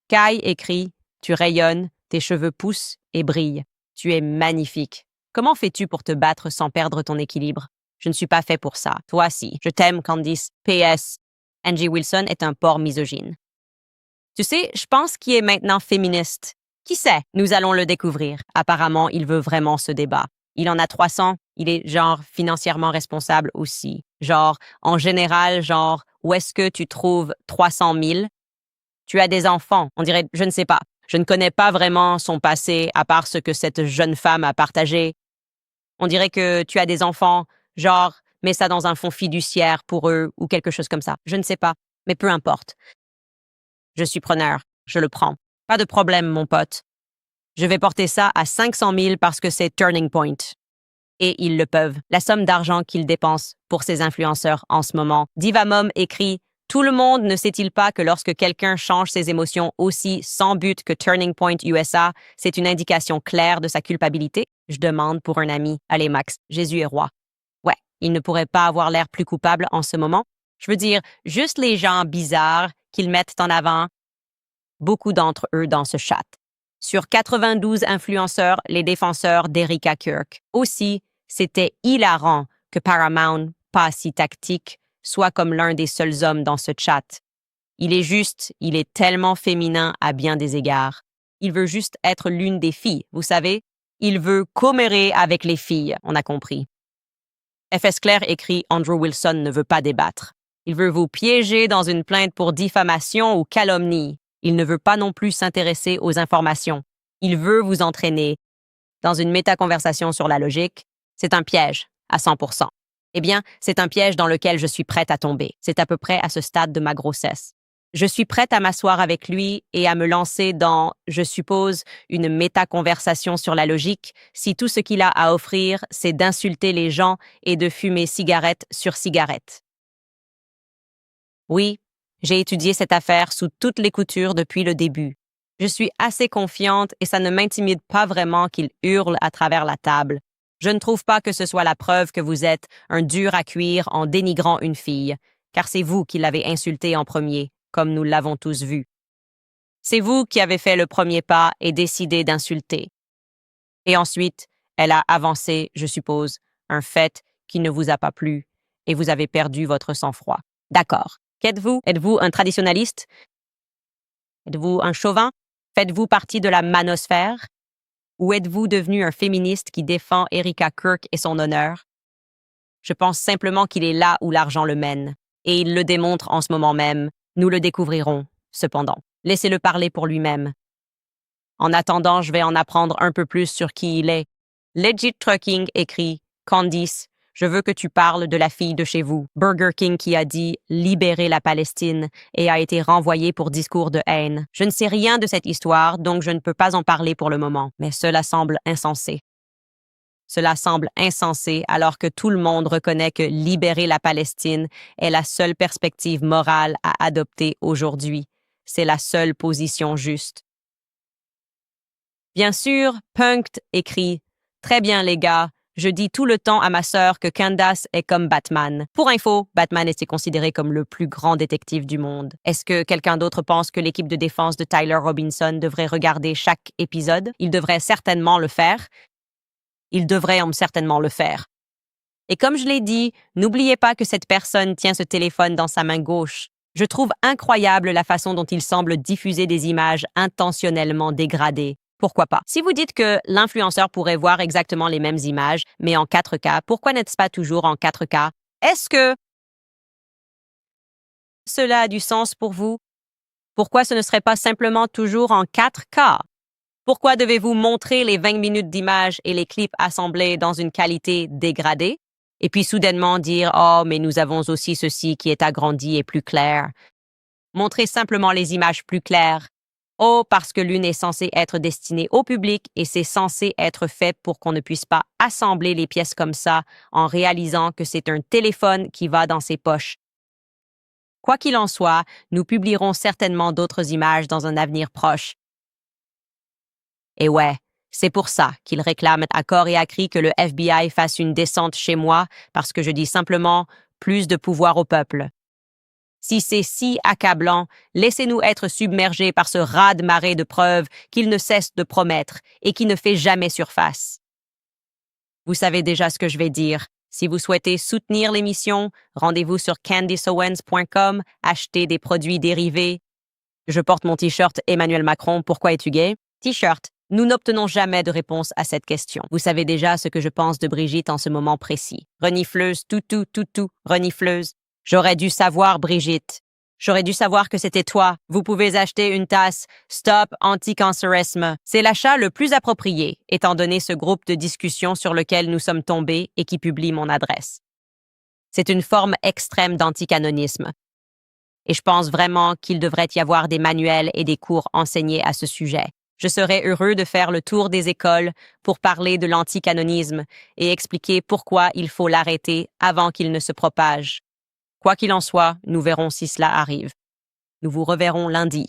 Kai écrit « Tu rayonnes, tes cheveux poussent et brillent. Tu es magnifique. Comment fais-tu pour te battre sans perdre ton équilibre? Je ne suis pas fait pour ça. Toi, si. Je t'aime, Candice. PS. Angie Wilson est un porc misogyne. Tu sais, je pense qu'il est maintenant féministe. Qui sait? Nous allons le découvrir. Apparemment, il veut vraiment ce débat. Il en a 300. Il est, financièrement responsable aussi. En général, où est-ce que tu trouves 300 000? Tu as des enfants. On dirait, je ne sais pas. Je ne connais pas vraiment son passé, à part ce que cette jeune femme a partagé. On dirait que tu as des enfants, mets ça dans un fonds fiduciaire pour eux ou quelque chose comme ça. Je ne sais pas, mais peu importe. Je suis preneur. Je le prends. Pas de problème, mon pote. Je vais porter ça à 500 000 parce que c'est Turning Point. Et ils le peuvent. La somme d'argent qu'ils dépensent pour ces influenceurs en ce moment. Divamom écrit « Tout le monde ne sait-il pas que lorsque quelqu'un change ses émotions aussi sans but que Turning Point USA, c'est une indication claire de sa culpabilité? Je demande pour un ami. Allez, Max, Jésus est roi. Ouais, il ne pourrait pas avoir l'air plus coupable en ce moment. Je veux dire, juste les gens bizarres qu'ils mettent en avant. Beaucoup d'entre eux dans ce chat. Sur 92 influenceurs, les défenseurs d'Erika Kirk. Aussi, c'était hilarant que Paramount, pas si tactique, soit comme l'un des seuls hommes dans ce chat. Il est tellement féminin à bien des égards. Il veut juste être l'une des filles, vous savez? Il veut commérer avec les filles, on a compris. FS Claire écrit « Andrew Wilson ne veut pas débattre. Il veut vous piéger dans une plainte pour diffamation ou calomnie. Il ne veut pas non plus s'intéresser aux informations. Il veut vous entraîner dans une métaconversation sur la logique. C'est un piège, à 100%. Eh bien, c'est un piège dans lequel je suis prête à tomber. C'est à peu près à ce stade de ma grossesse. Je suis prête à m'asseoir avec lui et à me lancer dans, je suppose, une métaconversation sur la logique si tout ce qu'il a à offrir, c'est d'insulter les gens et de fumer cigarette sur cigarette. Oui, j'ai étudié cette affaire sous toutes les coutures depuis le début. Je suis assez confiante et ça ne m'intimide pas vraiment qu'il hurle à travers la table. Je ne trouve pas que ce soit la preuve que vous êtes un dur à cuire en dénigrant une fille, car c'est vous qui l'avez insultée en premier, comme nous l'avons tous vu. C'est vous qui avez fait le premier pas et décidé d'insulter. Et ensuite, elle a avancé, je suppose, un fait qui ne vous a pas plu, et vous avez perdu votre sang-froid. D'accord. Qu'êtes-vous? Êtes-vous un traditionnaliste? Êtes-vous un chauvin? Faites-vous partie de la manosphère? Ou êtes-vous devenu un féministe qui défend Erika Kirk et son honneur? Je pense simplement qu'il est là où l'argent le mène, et il le démontre en ce moment même. Nous le découvrirons, cependant. Laissez-le parler pour lui-même. En attendant, je vais en apprendre un peu plus sur qui il est. Legit Trucking écrit « Candice, je veux que tu parles de la fille de chez vous. Burger King qui a dit « Libérez la Palestine » et a été renvoyé pour discours de haine. Je ne sais rien de cette histoire, donc je ne peux pas en parler pour le moment, mais cela semble insensé. Cela semble insensé alors que tout le monde reconnaît que libérer la Palestine est la seule perspective morale à adopter aujourd'hui. C'est la seule position juste. Bien sûr, Punkt écrit « Très bien les gars, je dis tout le temps à ma sœur que Candace est comme Batman. Pour info, Batman était considéré comme le plus grand détective du monde. Est-ce que quelqu'un d'autre pense que l'équipe de défense de Tyler Robinson devrait regarder chaque épisode? Il devrait certainement le faire. Il devrait certainement le faire. Et comme je l'ai dit, n'oubliez pas que cette personne tient ce téléphone dans sa main gauche. Je trouve incroyable la façon dont il semble diffuser des images intentionnellement dégradées. Pourquoi pas? Si vous dites que l'influenceur pourrait voir exactement les mêmes images, mais en 4K, pourquoi n'est-ce pas toujours en 4K? Est-ce que cela a du sens pour vous? Pourquoi ce ne serait pas simplement toujours en 4K? Pourquoi devez-vous montrer les 20 minutes d'images et les clips assemblés dans une qualité dégradée? Et puis soudainement dire « Oh, mais nous avons aussi ceci qui est agrandi et plus clair. » Montrez simplement les images plus claires. Oh, parce que l'une est censée être destinée au public et c'est censé être fait pour qu'on ne puisse pas assembler les pièces comme ça en réalisant que c'est un téléphone qui va dans ses poches. Quoi qu'il en soit, nous publierons certainement d'autres images dans un avenir proche. Et ouais, c'est pour ça qu'ils réclament à corps et à cri que le FBI fasse une descente chez moi parce que je dis simplement plus de pouvoir au peuple. Si c'est si accablant, laissez-nous être submergés par ce raz-de-marée de preuves qu'il ne cesse de promettre et qui ne fait jamais surface. Vous savez déjà ce que je vais dire. Si vous souhaitez soutenir l'émission, rendez-vous sur candiceowens.com, achetez des produits dérivés. Je porte mon t-shirt Emmanuel Macron, pourquoi es-tu gay? T-shirt. Nous n'obtenons jamais de réponse à cette question. Vous savez déjà ce que je pense de Brigitte en ce moment précis. Renifleuse, toutou, renifleuse. J'aurais dû savoir, Brigitte. J'aurais dû savoir que c'était toi. Vous pouvez acheter une tasse Stop Anticancérisme. C'est l'achat le plus approprié, étant donné ce groupe de discussion sur lequel nous sommes tombés et qui publie mon adresse. C'est une forme extrême d'anticanonisme. Et je pense vraiment qu'il devrait y avoir des manuels et des cours enseignés à ce sujet. Je serais heureux de faire le tour des écoles pour parler de l'anticanonisme et expliquer pourquoi il faut l'arrêter avant qu'il ne se propage. Quoi qu'il en soit, nous verrons si cela arrive. Nous vous reverrons lundi.